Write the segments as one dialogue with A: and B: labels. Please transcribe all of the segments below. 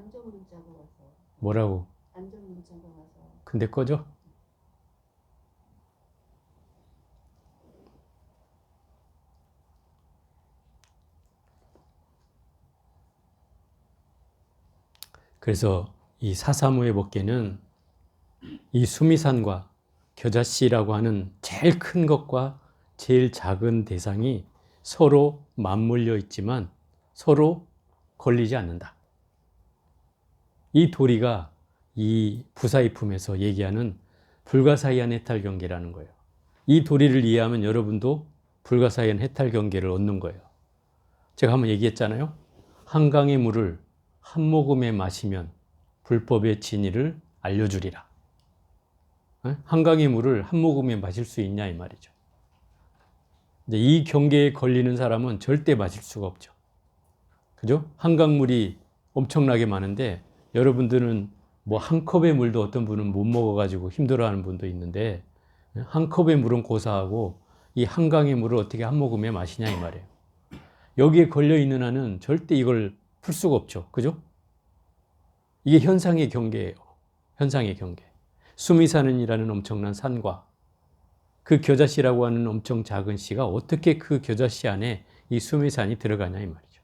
A: 안정 문자가 와서.
B: 뭐라고?
A: 안정 문자가 와서.
B: 근데 꺼져? 그래서 이 사사무의 법계는 이 수미산과 겨자씨라고 하는 제일 큰 것과 제일 작은 대상이 서로 맞물려 있지만 서로 걸리지 않는다. 이 도리가 이 부사이품에서 얘기하는 불가사의한 해탈경계라는 거예요. 이 도리를 이해하면 여러분도 불가사의한 해탈경계를 얻는 거예요. 제가 한번 얘기했잖아요. 한강의 물을 한 모금에 마시면 불법의 진리를 알려주리라. 한강의 물을 한 모금에 마실 수 있냐 이 말이죠. 이제 이 경계에 걸리는 사람은 절대 마실 수가 없죠. 그죠? 한강물이 엄청나게 많은데 여러분들은 뭐 한 컵의 물도 어떤 분은 못 먹어가지고 힘들어하는 분도 있는데 한 컵의 물은 고사하고 이 한강의 물을 어떻게 한 모금에 마시냐 이 말이에요. 여기에 걸려 있는 한은 절대 이걸 풀 수가 없죠. 그죠? 이게 현상의 경계예요. 현상의 경계. 수미산이라는 엄청난 산과 그 겨자씨라고 하는 엄청 작은 씨가 어떻게 그 겨자씨 안에 이 수미산이 들어가냐 이 말이죠.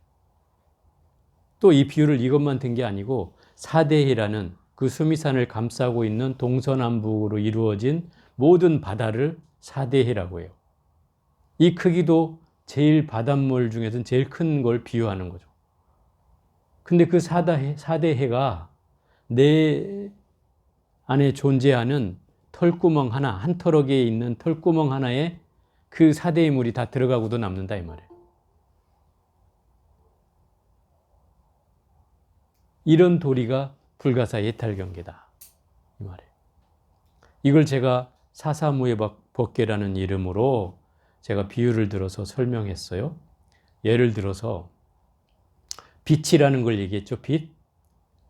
B: 또 이 비유를 이것만 든 게 아니고 사대해라는 그 수미산을 감싸고 있는 동서남북으로 이루어진 모든 바다를 사대해라고 해요. 이 크기도 제일 바닷물 중에서는 제일 큰 걸 비유하는 거죠. 근데 그 사대해가 내 안에 존재하는 털구멍 하나, 한 털어기에 있는 털구멍 하나에 그 사대의 물이 다 들어가고도 남는다 이 말이에요. 이런 도리가 불가사의 해탈경계다 이 말이에요. 이걸 제가 사사무의 법계라는 이름으로 제가 비유를 들어서 설명했어요. 예를 들어서 빛이라는 걸 얘기했죠. 빛.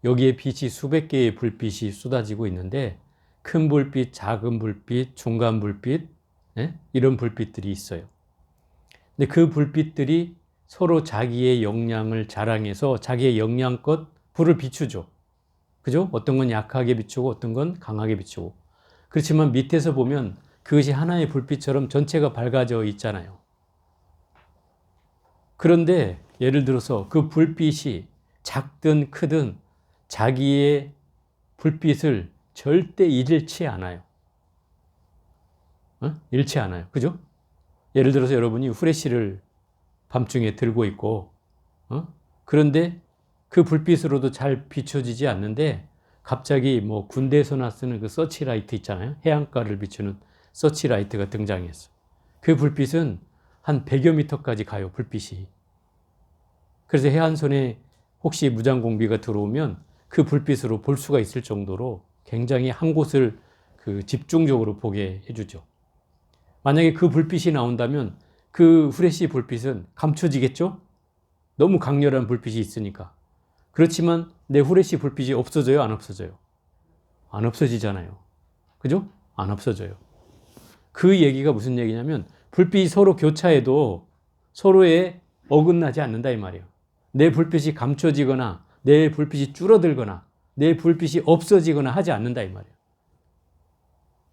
B: 여기에 빛이 수백 개의 불빛이 쏟아지고 있는데 큰 불빛, 작은 불빛, 중간 불빛, 이런 불빛들이 있어요. 근데 그 불빛들이 서로 자기의 역량을 자랑해서 자기의 역량껏 불을 비추죠. 그죠? 어떤 건 약하게 비추고 어떤 건 강하게 비추고. 그렇지만 밑에서 보면 그것이 하나의 불빛처럼 전체가 밝아져 있잖아요. 그런데 예를 들어서 그 불빛이 작든 크든 자기의 불빛을 절대 잃지 않아요. 잃지 않아요. 그죠? 예를 들어서 여러분이 후레쉬를 밤중에 들고 있고, 그런데 그 불빛으로도 잘 비춰지지 않는데 갑자기 뭐 군대에서나 쓰는 그 서치라이트 있잖아요. 해안가를 비추는 서치라이트가 등장했어. 그 불빛은 한 100여 미터까지 가요, 불빛이. 그래서 해안선에 혹시 무장공비가 들어오면 그 불빛으로 볼 수가 있을 정도로 굉장히 한 곳을 그 집중적으로 보게 해주죠. 만약에 그 불빛이 나온다면 그 후레쉬 불빛은 감춰지겠죠? 너무 강렬한 불빛이 있으니까. 그렇지만 내 후레쉬 불빛이 없어져요? 안 없어져요? 안 없어지잖아요. 그죠? 안 없어져요. 그 얘기가 무슨 얘기냐면 불빛이 서로 교차해도 서로에 어긋나지 않는다 이 말이에요. 내 불빛이 감춰지거나 내 불빛이 줄어들거나 내 불빛이 없어지거나 하지 않는다 이 말이에요.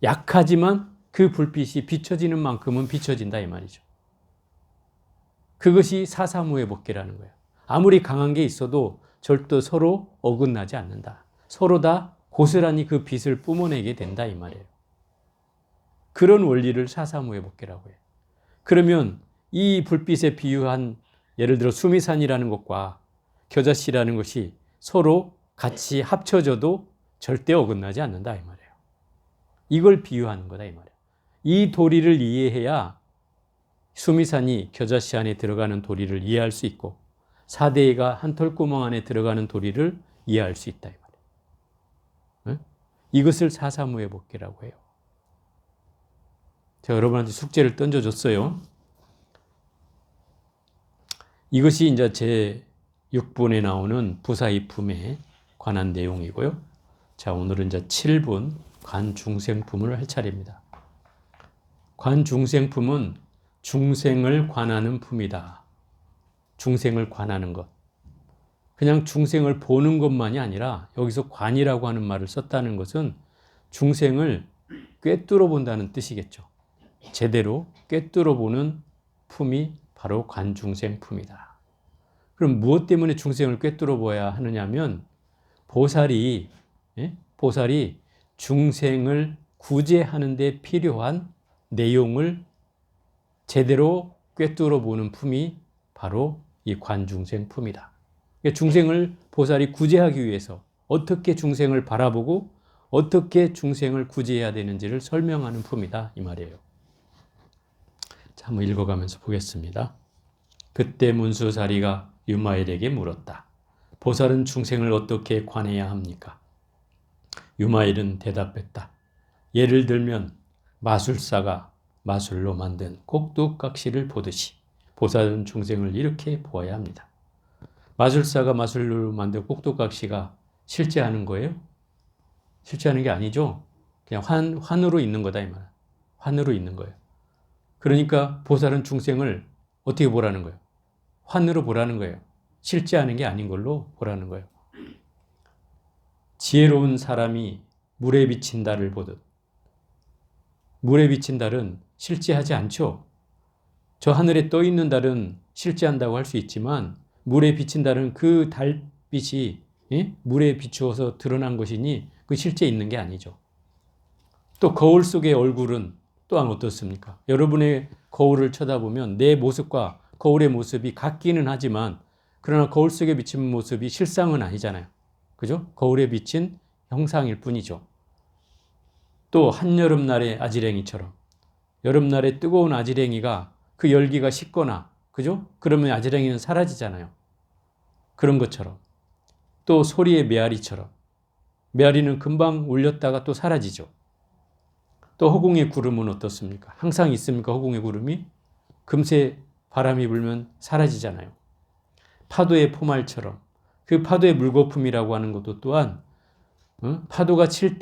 B: 약하지만 그 불빛이 비춰지는 만큼은 비춰진다 이 말이죠. 그것이 사사무의 법계라는 거예요. 아무리 강한 게 있어도 절대 서로 어긋나지 않는다. 서로 다 고스란히 그 빛을 뿜어내게 된다 이 말이에요. 그런 원리를 사사무의 법계라고 해요. 그러면 이 불빛에 비유한 예를 들어 수미산이라는 것과 겨자씨라는 것이 서로 같이 합쳐져도 절대 어긋나지 않는다 이 말이에요. 이걸 비유하는 거다 이 말이에요. 이 도리를 이해해야 수미산이 겨자씨 안에 들어가는 도리를 이해할 수 있고 사대해가 한 털구멍 안에 들어가는 도리를 이해할 수 있다 이 말이에요. 이것을 사사무의 법계라고 해요. 제가 여러분한테 숙제를 던져줬어요. 이것이 이제 제 6분에 나오는 부사이품에 관한 내용이고요. 자, 오늘은 이제 7분 관중생품을 할 차례입니다. 관중생품은 중생을 관하는 품이다. 중생을 관하는 것. 그냥 중생을 보는 것만이 아니라 여기서 관이라고 하는 말을 썼다는 것은 중생을 꿰뚫어 본다는 뜻이겠죠. 제대로 꿰뚫어 보는 품이 바로 관중생 품이다. 그럼 무엇 때문에 중생을 꿰뚫어 봐야 하느냐면 보살이 중생을 구제하는 데 필요한 내용을 제대로 꿰뚫어 보는 품이 바로 이 관중생 품이다. 그러니까 중생을 보살이 구제하기 위해서 어떻게 중생을 바라보고 어떻게 중생을 구제해야 되는지를 설명하는 품이다 이 말이에요. 자, 한번 읽어가면서 보겠습니다. 그때 문수사리가 유마일에게 물었다. 보살은 중생을 어떻게 관해야 합니까? 유마일은 대답했다. 예를 들면 마술사가 마술로 만든 꼭두각시를 보듯이 보살은 중생을 이렇게 보아야 합니다. 마술사가 마술로 만든 꼭두각시가 실제 하는 거예요? 실제 하는 게 아니죠. 그냥 환으로 있는 거다 이 말. 환으로 있는 거예요. 그러니까 보살은 중생을 어떻게 보라는 거예요? 환으로 보라는 거예요. 실제 하는 게 아닌 걸로 보라는 거예요. 지혜로운 사람이 물에 비친 달을 보듯. 물에 비친 달은 실제하지 않죠. 저 하늘에 떠 있는 달은 실제한다고 할 수 있지만 물에 비친 달은 그 달빛이 물에 비추어서 드러난 것이니 그 실제 있는 게 아니죠. 또 거울 속의 얼굴은 또한 어떻습니까? 여러분의 거울을 쳐다보면 내 모습과 거울의 모습이 같기는 하지만 그러나 거울 속에 비친 모습이 실상은 아니잖아요. 그죠? 거울에 비친 형상일 뿐이죠. 또 한여름날의 아지랭이처럼 여름날에 뜨거운 아지랭이가 그 열기가 식거나 그죠? 그러면 아지랭이는 사라지잖아요. 그런 것처럼 또 소리의 메아리처럼 메아리는 금방 울렸다가 또 사라지죠. 또 허공의 구름은 어떻습니까? 항상 있습니까? 허공의 구름이? 금세 바람이 불면 사라지잖아요. 파도의 포말처럼 그 파도의 물거품이라고 하는 것도 또한 파도가 칠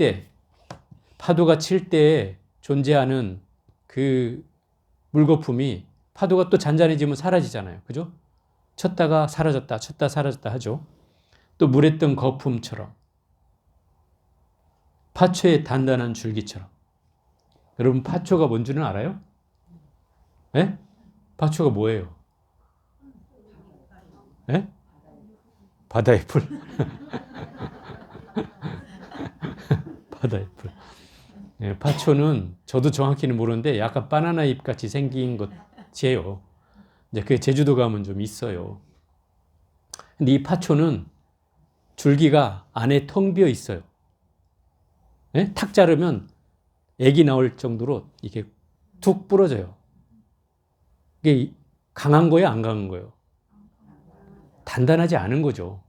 B: 때에 존재하는 그 물거품이 파도가 또 잔잔해지면 사라지잖아요. 그죠? 쳤다가 사라졌다, 쳤다 사라졌다 하죠. 또 물에 뜬 거품처럼 파초의 단단한 줄기처럼. 여러분 파초가 뭔 줄은 알아요? 네? 파초가 뭐예요? 네? 바다의 풀. 바다의 풀. 네, 파초는 저도 정확히는 모르는데 약간 바나나 잎 같이 생긴 것이에요. 이제 그게 제주도 가면 좀 있어요. 근데 이 파초는 줄기가 안에 텅 비어 있어요. 네? 탁 자르면 액이 나올 정도로 이렇게 툭 부러져요. 이게 강한 거예요, 안 강한 거예요? 단단하지 않은 거죠.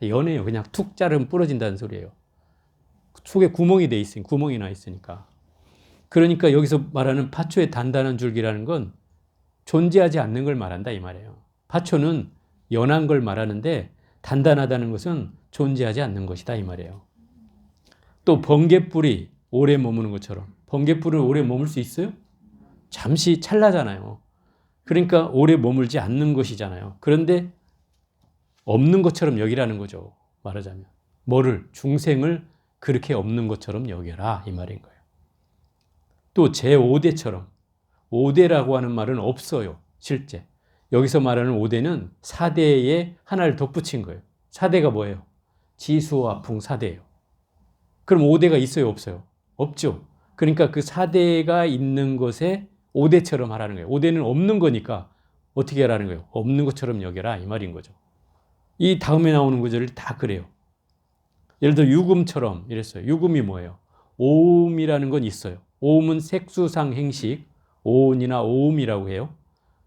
B: 연해요. 그냥 툭 자르면 부러진다는 소리예요. 속에 구멍이 돼 있으니까, 구멍이 나 있으니까. 그러니까 여기서 말하는 파초의 단단한 줄기라는 건 존재하지 않는 걸 말한다 이 말이에요. 파초는 연한 걸 말하는데 단단하다는 것은 존재하지 않는 것이다 이 말이에요. 또 번갯불이 오래 머무는 것처럼 번갯불은 오래 머물 수 있어요? 잠시 찰나잖아요. 그러니까 오래 머물지 않는 것이잖아요. 그런데 없는 것처럼 여기라는 거죠. 말하자면 뭐를? 중생을 그렇게 없는 것처럼 여겨라 이 말인 거예요. 또 제5대처럼 5대라고 하는 말은 없어요. 실제. 여기서 말하는 5대는 4대에 하나를 덧붙인 거예요. 4대가 뭐예요? 지수와 풍 4대예요. 그럼 5대가 있어요? 없어요? 없죠. 그러니까 그 4대가 있는 것에 5대처럼 하라는 거예요. 5대는 없는 거니까 어떻게 하라는 거예요? 없는 것처럼 여겨라 이 말인 거죠. 이 다음에 나오는 구절이 다 그래요. 예를 들어 유금처럼 이랬어요. 유금이 뭐예요? 오음이라는 건 있어요. 오음은 색수상 행식, 오온이나 오음이라고 해요.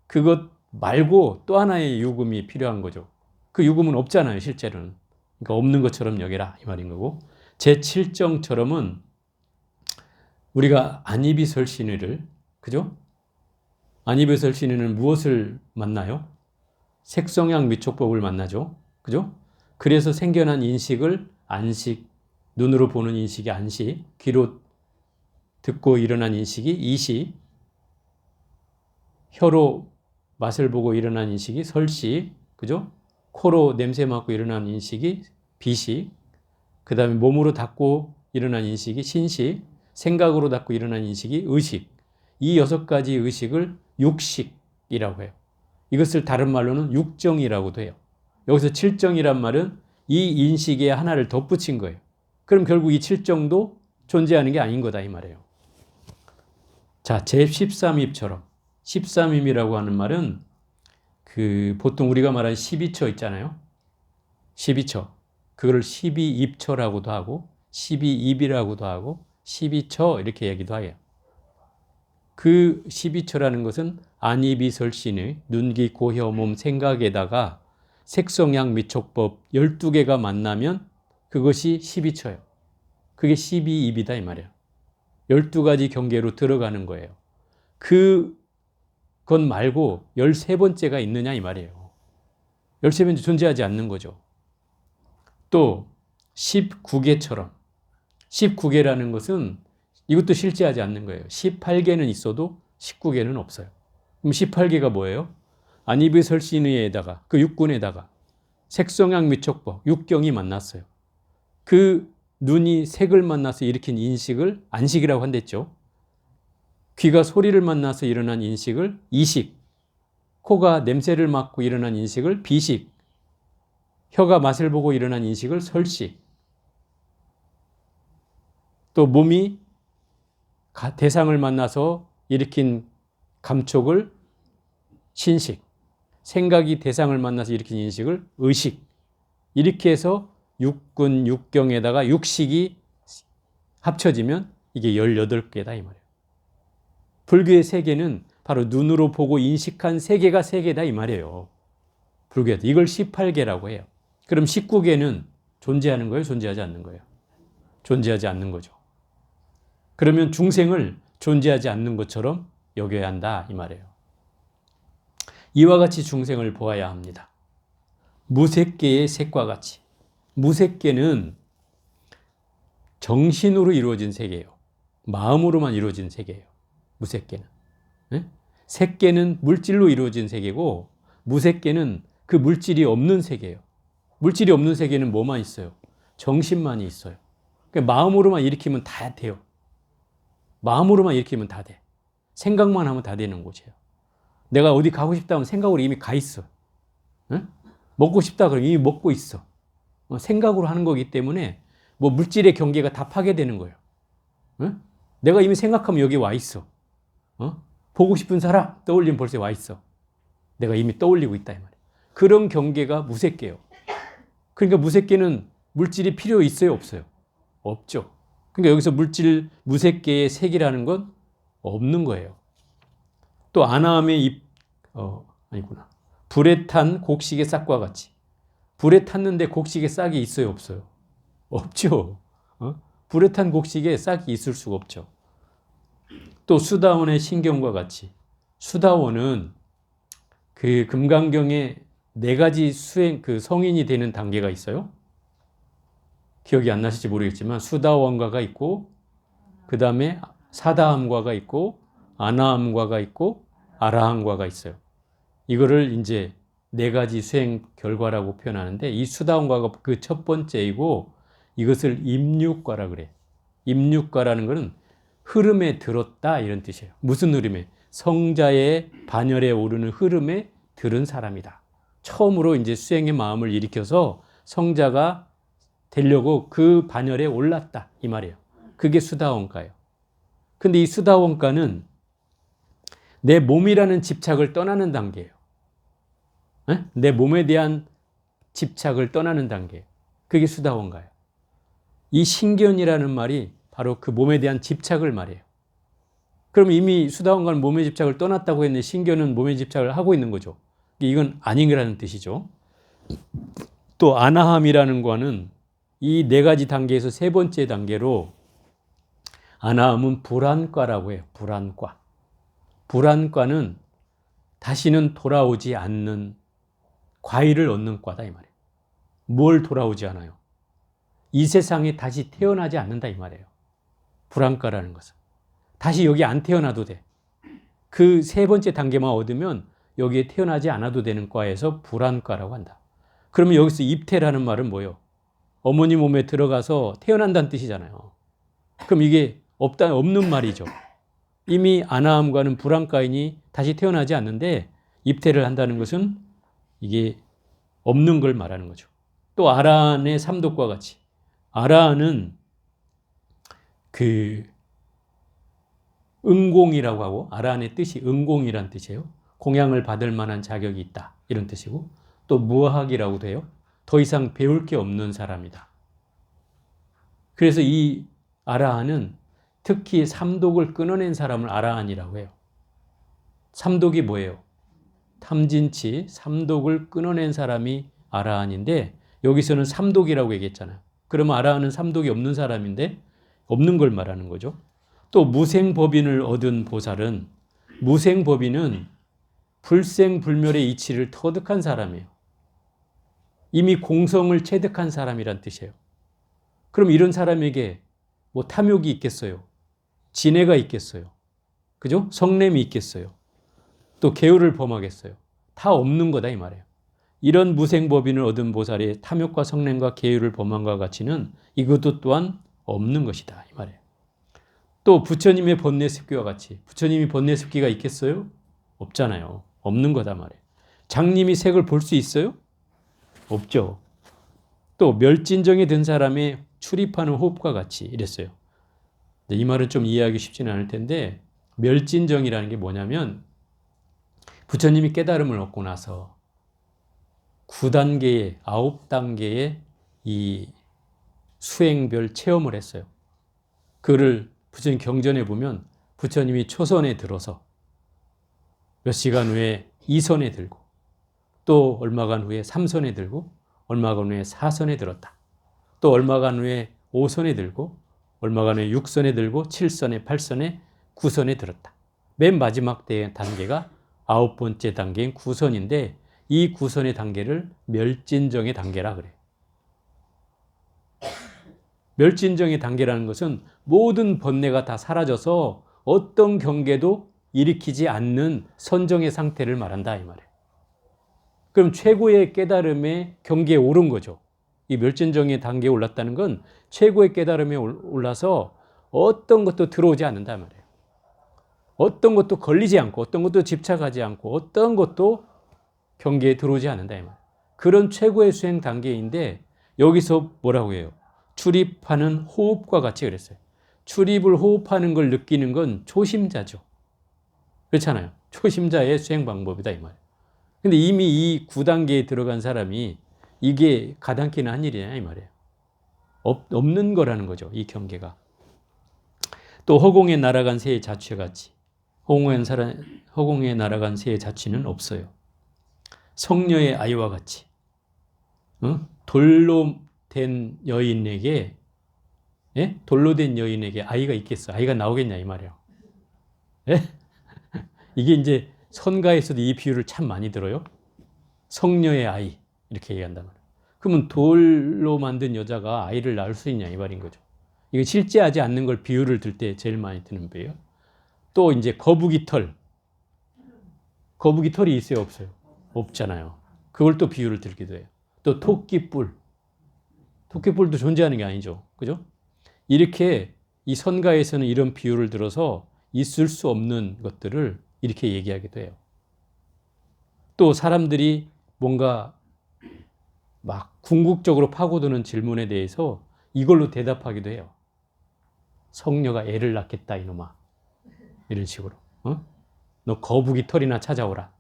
B: 그것 말고 또 하나의 유금이 필요한 거죠. 그 유금은 없잖아요, 실제로는. 그러니까 없는 것처럼 여겨라 이 말인 거고. 제7정처럼은 우리가 안이비설신의를, 그죠? 안이비설신의는 무엇을 만나요? 색성향 미촉법을 만나죠. 그죠? 그래서 생겨난 인식을 안식, 눈으로 보는 인식이 안식, 귀로 듣고 일어난 인식이 이식, 혀로 맛을 보고 일어난 인식이 설식, 그죠? 코로 냄새 맡고 일어나는 인식이 비식, 그 다음에 몸으로 닿고 일어나는 인식이 신식, 생각으로 닿고 일어나는 인식이 의식. 이 6가지 의식을 육식이라고 해요. 이것을 다른 말로는 육정이라고도 해요. 여기서 칠정이란 말은 이 인식에 하나를 덧붙인 거예요. 그럼 결국 이 칠정도 존재하는 게 아닌 거다 이 말이에요. 자, 제13입처럼 13임이라고 하는 말은 보통 우리가 말하는 12처 있잖아요. 12처. 그거를 12입처라고도 하고 12입이라고도 하고 12처 이렇게 얘기도 해요. 그 12처라는 것은 안이비설신의 눈, 귀, 코, 혀, 몸, 생각에다가 색성향, 미촉법 12개가 만나면 그것이 12처예요. 그게 12입이다 이 말이에요. 12가지 경계로 들어가는 거예요. 그것 말고 13번째가 있느냐 이 말이에요. 13번째 존재하지 않는 거죠. 또 19개처럼 19개라는 것은 이것도 실제하지 않는 거예요. 18개는 있어도 19개는 없어요. 그럼 18개가 뭐예요? 안이비설신의에다가 그 육군에다가 색성향 미촉법 육경이 만났어요. 그 눈이 색을 만나서 일으킨 인식을 안식이라고 한댔죠. 귀가 소리를 만나서 일어난 인식을 이식, 코가 냄새를 맡고 일어난 인식을 비식, 혀가 맛을 보고 일어난 인식을 설식, 또 몸이 대상을 만나서 일으킨 감촉을 신식, 생각이 대상을 만나서 일으킨 인식을 의식, 이렇게 해서 육군, 육경에다가 육식이 합쳐지면 이게 18개다 이 말이에요. 불교의 세계는 바로 눈으로 보고 인식한 세계가 세계다 이 말이에요. 불교에도 이걸 18개라고 해요. 그럼 19개는 존재하는 거예요? 존재하지 않는 거예요? 존재하지 않는 거죠. 그러면 중생을 존재하지 않는 것처럼 여겨야 한다 이 말이에요. 이와 같이 중생을 보아야 합니다. 무색계의 색과 같이. 무색계는 정신으로 이루어진 세계예요. 마음으로만 이루어진 세계예요. 무색계는. 네? 색계는 물질로 이루어진 세계고 무색계는 그 물질이 없는 세계예요. 물질이 없는 세계는 뭐만 있어요? 정신만이 있어요. 그러니까 마음으로만 일으키면 다 돼요. 마음으로만 일으키면 다 돼. 생각만 하면 다 되는 곳이에요. 내가 어디 가고 싶다 하면 생각으로 이미 가 있어. 네? 먹고 싶다 그러면 이미 먹고 있어. 생각으로 하는 거기 때문에 뭐 물질의 경계가 다 파괴되는 거예요. 내가 이미 생각하면 여기 와 있어. 보고 싶은 사람 떠올리면 벌써 와 있어. 내가 이미 떠올리고 있다 이 말이에요. 그런 경계가 무색계예요. 그러니까 무색계는 물질이 필요 있어요, 없어요? 없죠. 그러니까 여기서 물질 무색계의 색이라는 건 없는 거예요. 또 아나함의 아니구나. 불에 탄 곡식의 싹과 같이. 불에 탔는데 곡식에 싹이 있어요, 없어요? 없죠. 불에 탄 곡식에 싹이 있을 수가 없죠. 또 수다원의 신경과 같이. 수다원은 그 금강경에 4가지 성인이 되는 단계가 있어요. 기억이 안 나실지 모르겠지만 수다원가가 있고 그 다음에 사다함과가 있고 아나함과가 있고 아라함과가 있어요. 이거를 이제 4가지 수행 결과라고 표현하는데 이 수다원과가 그 첫 번째이고 이것을 임육과라 그래. 임육과라는 것은 흐름에 들었다 이런 뜻이에요. 무슨 흐름에? 성자의 반열에 오르는 흐름에 들은 사람이다. 처음으로 이제 수행의 마음을 일으켜서 성자가 되려고 그 반열에 올랐다 이 말이에요. 그게 수다원가예요. 근데 이 수다원가는 내 몸이라는 집착을 떠나는 단계예요. 내 몸에 대한 집착을 떠나는 단계예요. 그게 수다원가예요. 이 신견이라는 말이 바로 그 몸에 대한 집착을 말해요. 그럼 이미 수다원가는 몸의 집착을 떠났다고 했는데 신견은 몸의 집착을 하고 있는 거죠. 이건 아니라는 뜻이죠. 또 아나함이라는 과는 이 4가지 단계에서 3번째 단계로 아나함은 불안과라고 해요. 불안과. 불안과는 다시는 돌아오지 않는 과일을 얻는 과다 이 말이에요. 뭘 돌아오지 않아요? 이 세상에 다시 태어나지 않는다 이 말이에요. 불안과라는 것은. 다시 여기 안 태어나도 돼. 그 3번째 단계만 얻으면 여기에 태어나지 않아도 되는 과에서 불안과라고 한다. 그러면 여기서 입태라는 말은 뭐예요? 어머니 몸에 들어가서 태어난다는 뜻이잖아요. 그럼 이게 없는 말이죠. 이미 아나함과는 불안까이니 다시 태어나지 않는데 입태를 한다는 것은 이게 없는 걸 말하는 거죠. 또 아라한의 삼독과 같이 아라한은 그 응공이라고 하고 아라한의 뜻이 응공이란 뜻이에요. 공양을 받을 만한 자격이 있다 이런 뜻이고 또 무학이라고도 해요. 더 이상 배울 게 없는 사람이다. 그래서 이 아라한은 특히 삼독을 끊어낸 사람을 아라한이라고 해요. 삼독이 뭐예요? 탐진치, 삼독을 끊어낸 사람이 아라한인데 여기서는 삼독이라고 얘기했잖아요. 그러면 아라한은 삼독이 없는 사람인데 없는 걸 말하는 거죠. 또 무생법인을 얻은 보살은 무생법인은 불생불멸의 이치를 터득한 사람이에요. 이미 공성을 체득한 사람이란 뜻이에요. 그럼 이런 사람에게 뭐 탐욕이 있겠어요? 진해가 있겠어요? 그죠? 성냄이 있겠어요? 또 계율을 범하겠어요? 다 없는 거다 이 말이에요. 이런 무생법인을 얻은 보살의 탐욕과 성냄과 계율을 범함과 같이는 이것도 또한 없는 것이다 이 말이에요. 또 부처님의 번뇌습기와 같이 부처님이 번뇌습기가 있겠어요? 없잖아요. 없는 거다 말이에요. 장님이 색을 볼 수 있어요? 없죠. 또 멸진정에 든 사람의 출입하는 호흡과 같이 이랬어요. 이 말은 좀 이해하기 쉽지는 않을 텐데 멸진정이라는 게 뭐냐면 부처님이 깨달음을 얻고 나서 9단계의 9단계의 이 수행별 체험을 했어요. 그를 부처님 경전에 보면 부처님이 초선에 들어서 몇 시간 후에 2선에 들고 또 얼마간 후에 3선에 들고 얼마간 후에 4선에 들었다. 또 얼마간 후에 5선에 들고 얼마간 후에 6선에 들고 7선에 8선에 9선에 들었다. 맨 마지막 단계가 9번째 단계인 9선인데 이 9선의 단계를 멸진정의 단계라 그래요. 멸진정의 단계라는 것은 모든 번뇌가 다 사라져서 어떤 경계도 일으키지 않는 선정의 상태를 말한다 이 말이에요. 그럼 최고의 깨달음의 경계에 오른 거죠. 이 멸진정의 단계에 올랐다는 건 최고의 깨달음에 올라서 어떤 것도 들어오지 않는다 말이에요. 어떤 것도 걸리지 않고 어떤 것도 집착하지 않고 어떤 것도 경계에 들어오지 않는다 이 말이에요. 그런 최고의 수행 단계인데 여기서 뭐라고 해요? 출입하는 호흡과 같이 그랬어요. 출입을 호흡하는 걸 느끼는 건 초심자죠. 그렇잖아요. 초심자의 수행 방법이다 이 말이에요. 근데 이미 이 9단계에 들어간 사람이 이게 가당키는 한 일이냐 이 말이에요. 없는 거라는 거죠. 이 경계가. 또 허공에 날아간 새의 자취와 같이 허공에 날아간 새의 자취는 없어요. 성녀의 아이와 같이 돌로 된 여인에게 돌로 된 여인에게 아이가 있겠어? 아이가 나오겠냐 이 말이에요. 예? 이게 이제 선가에서도 이 비유를 참 많이 들어요. 성녀의 아이 이렇게 얘기한단 말이에요. 그러면 돌로 만든 여자가 아이를 낳을 수 있냐 이 말인 거죠. 이거 실제하지 않는 걸 비유를 들 때 제일 많이 드는 비유예요. 또 이제 거북이 털이 있어요 없어요? 없잖아요. 그걸 또 비유를 들기도 해요. 또 토끼뿔도 존재하는 게 아니죠. 그죠? 이렇게 이 선가에서는 이런 비유를 들어서 있을 수 없는 것들을 이렇게 얘기하기도 해요. 또 사람들이 뭔가 막 궁극적으로 파고드는 질문에 대해서 이걸로 대답하기도 해요. 성녀가 애를 낳겠다 이놈아. 이런 식으로. 너 거북이 털이나 찾아오라.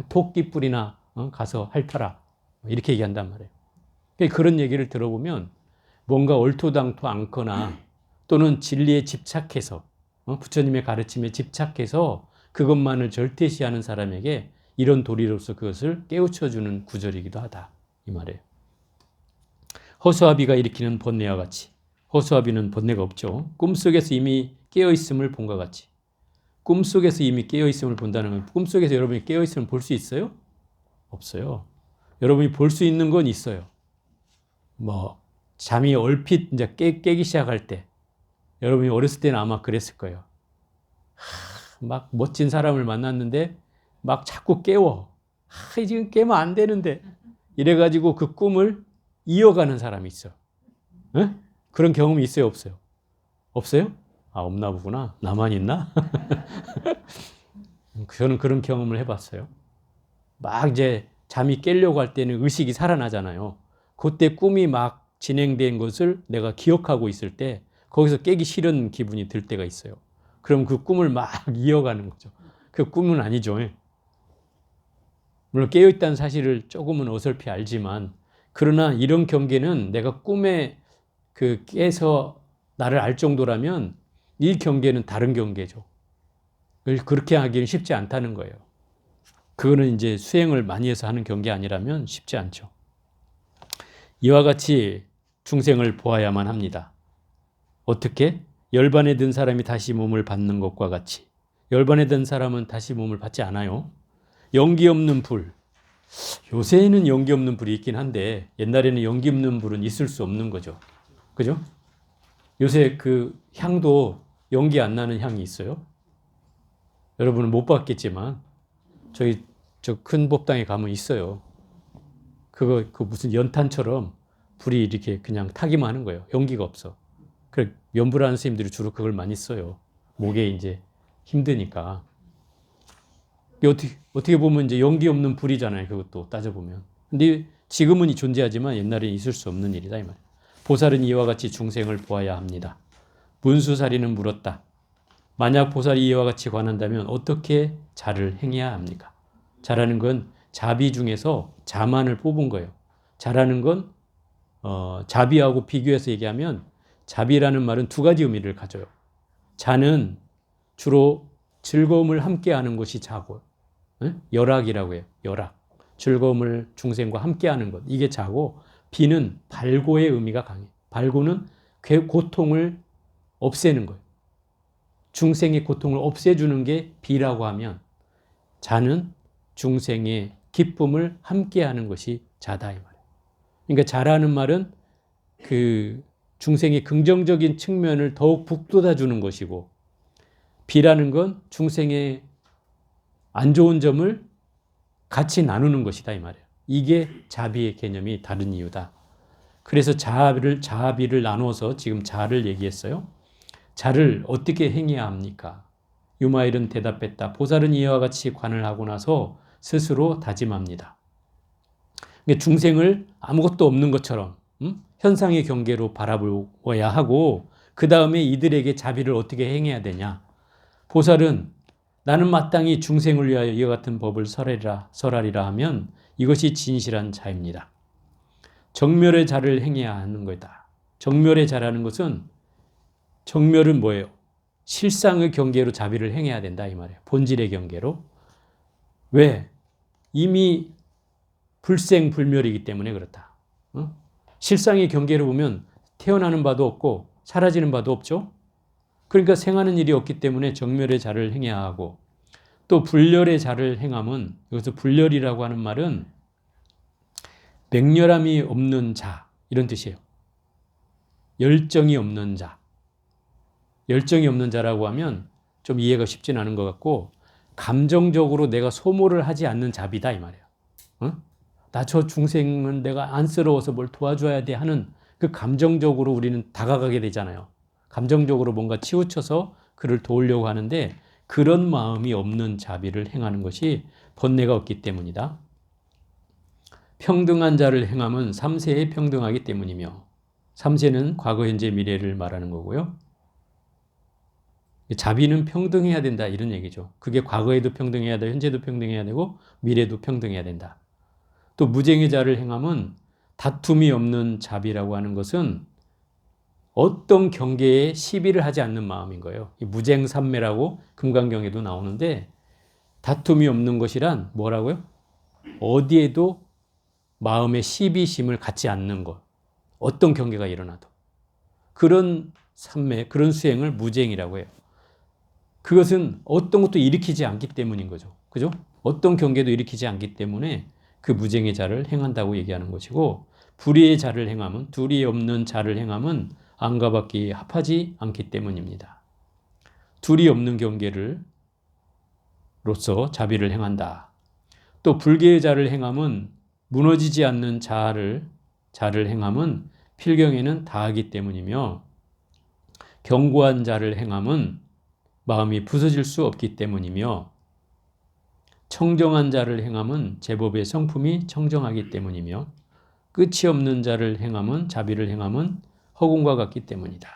B: 토끼뿔이나 가서 핥아라. 이렇게 얘기한단 말이에요. 그런 얘기를 들어보면 뭔가 얼토당토 않거나 또는 진리에 집착해서 부처님의 가르침에 집착해서 그것만을 절대시하는 사람에게 이런 도리로서 그것을 깨우쳐주는 구절이기도 하다. 이 말이에요. 허수아비가 일으키는 번뇌와 같이 허수아비는 번뇌가 없죠. 꿈속에서 이미 깨어있음을 본과 같이 꿈속에서 이미 깨어있음을 본다는 건 꿈속에서 여러분이 깨어있음을 볼 수 있어요? 없어요. 여러분이 볼 수 있는 건 있어요. 뭐 잠이 얼핏 이제 깨기 시작할 때 여러분이 어렸을 때는 아마 그랬을 거예요. 막 멋진 사람을 만났는데 막 자꾸 깨워. 지금 깨면 안 되는데 이래가지고 그 꿈을 이어가는 사람이 있어. 에? 그런 경험이 있어요, 없어요? 없어요? 아, 없나 보구나. 나만 있나? 저는 그런 경험을 해봤어요. 막 이제 잠이 깨려고 할 때는 의식이 살아나잖아요. 그때 꿈이 막 진행된 것을 내가 기억하고 있을 때 거기서 깨기 싫은 기분이 들 때가 있어요. 그럼 그 꿈을 막 이어가는 거죠. 그 꿈은 아니죠. 물론 깨어있다는 사실을 조금은 어설피 알지만, 그러나 이런 경계는 내가 꿈에 깨서 나를 알 정도라면 이 경계는 다른 경계죠. 그렇게 하기는 쉽지 않다는 거예요. 그거는 이제 수행을 많이 해서 하는 경계 아니라면 쉽지 않죠. 이와 같이 중생을 보아야만 합니다. 어떻게? 열반에 든 사람이 다시 몸을 받는 것과 같이. 열반에 든 사람은 다시 몸을 받지 않아요. 연기 없는 불. 요새는 연기 없는 불이 있긴 한데 옛날에는 연기 없는 불은 있을 수 없는 거죠. 그죠? 요새 그 향도 연기 안 나는 향이 있어요. 여러분은 못 봤겠지만 저희 저 큰 법당에 가면 있어요. 그거 그 무슨 연탄처럼 불이 이렇게 그냥 타기만 하는 거예요. 연기가 없어. 그래 연불하는 스님들이 주로 그걸 많이 써요. 목에 이제 힘드니까. 어떻게 보면 이제 연기 없는 불이잖아요. 그것도 따져보면. 근데 지금은 존재하지만 옛날에는 있을 수 없는 일이다 이 말이에요. 보살은 이와 같이 중생을 보아야 합니다. 문수사리는 물었다. 만약 보살이 이와 같이 관한다면 어떻게 자를 행해야 합니까? 자라는 건 자비 중에서 자만을 뽑은 거예요. 자라는 건 자비하고 비교해서 얘기하면 자비라는 말은 두 가지 의미를 가져요. 자는 주로 즐거움을 함께하는 것이 자고, 열악이라고 해요. 열악. 즐거움을 중생과 함께하는 것. 이게 자고, 비는 발고의 의미가 강해. 발고는 고통을 없애는 거예요. 중생의 고통을 없애주는 게 비라고 하면, 자는 중생의 기쁨을 함께하는 것이 자다 이 말이에요. 그러니까 자라는 말은 그 중생의 긍정적인 측면을 더욱 북돋아 주는 것이고, 비라는 건 중생의 안 좋은 점을 같이 나누는 것이다 이 말이에요. 이게 자비의 개념이 다른 이유다. 그래서 자비를 나눠서 지금 자를 얘기했어요. 자를 어떻게 행해야 합니까? 유마일은 대답했다. 보살은 이와 같이 관을 하고 나서 스스로 다짐합니다. 중생을 아무것도 없는 것처럼 현상의 경계로 바라보아야 하고, 그 다음에 이들에게 자비를 어떻게 행해야 되냐. 보살은 나는 마땅히 중생을 위하여 이와 같은 법을 설하리라 하면 이것이 진실한 자입니다. 정멸의 자를 행해야 하는 거다. 정멸의 자라는 것은, 정멸은 뭐예요? 실상의 경계로 자비를 행해야 된다 이 말이에요. 본질의 경계로. 왜? 이미 불생불멸이기 때문에 그렇다. 실상의 경계로 보면 태어나는 바도 없고 사라지는 바도 없죠. 그러니까 생하는 일이 없기 때문에 정멸의 자를 행해야 하고, 또 불멸의 자를 행함은, 여기서 불멸이라고 하는 말은 맹렬함이 없는 자 이런 뜻이에요. 열정이 없는 자. 열정이 없는 자라고 하면 좀 이해가 쉽진 않은 것 같고, 감정적으로 내가 소모를 하지 않는 자비다 이 말이에요. 나 저 중생은 내가 안쓰러워서 뭘 도와줘야 돼 하는 그 감정적으로 우리는 다가가게 되잖아요. 감정적으로 뭔가 치우쳐서 그를 도우려고 하는데, 그런 마음이 없는 자비를 행하는 것이 번뇌가 없기 때문이다. 평등한 자를 행함은 삼세에 평등하기 때문이며, 삼세는 과거, 현재, 미래를 말하는 거고요. 자비는 평등해야 된다 이런 얘기죠. 그게 과거에도 평등해야 되고 현재도 평등해야 되고 미래도 평등해야 된다. 또 무쟁의 자를 행함은 다툼이 없는 자비라고 하는 것은 어떤 경계에 시비를 하지 않는 마음인 거예요. 이 무쟁삼매라고 금강경에도 나오는데, 다툼이 없는 것이란 뭐라고요? 어디에도 마음의 시비심을 갖지 않는 것. 어떤 경계가 일어나도. 그런 삼매, 그런 수행을 무쟁이라고 해요. 그것은 어떤 것도 일으키지 않기 때문인 거죠. 그죠? 어떤 경계도 일으키지 않기 때문에 그 무쟁의 자를 행한다고 얘기하는 것이고, 불의의 자를 행함은, 둘이 없는 자를 행함은 안가받기 합하지 않기 때문입니다. 둘이 없는 경계로서 자비를 행한다. 또 불계의 자를 행함은 무너지지 않는 자를 행함은 필경에는 다하기 때문이며 견고한 자를 행함은 마음이 부서질 수 없기 때문이며 청정한 자를 행함은 제법의 성품이 청정하기 때문이며 끝이 없는 자를 행함은 자비를 행함은 허공과 같기 때문이다.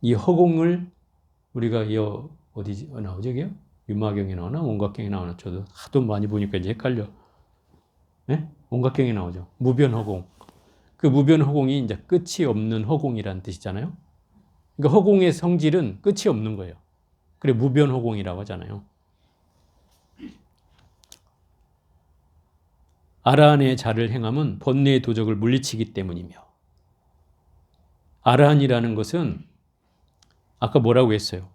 B: 이 허공을 우리가 어디지 나오죠? 유마경에 나오나 원각경에 나오나 저도 하도 많이 보니까 이제 헷갈려. 네? 원각경에 나오죠. 무변허공. 그 무변허공이 이제 끝이 없는 허공이라는 뜻이잖아요. 그러니까 허공의 성질은 끝이 없는 거예요. 그래 무변허공이라고 하잖아요. 아라한의 자를 행함은 번뇌의 도적을 물리치기 때문이며 아라한이라는 것은 아까 뭐라고 했어요?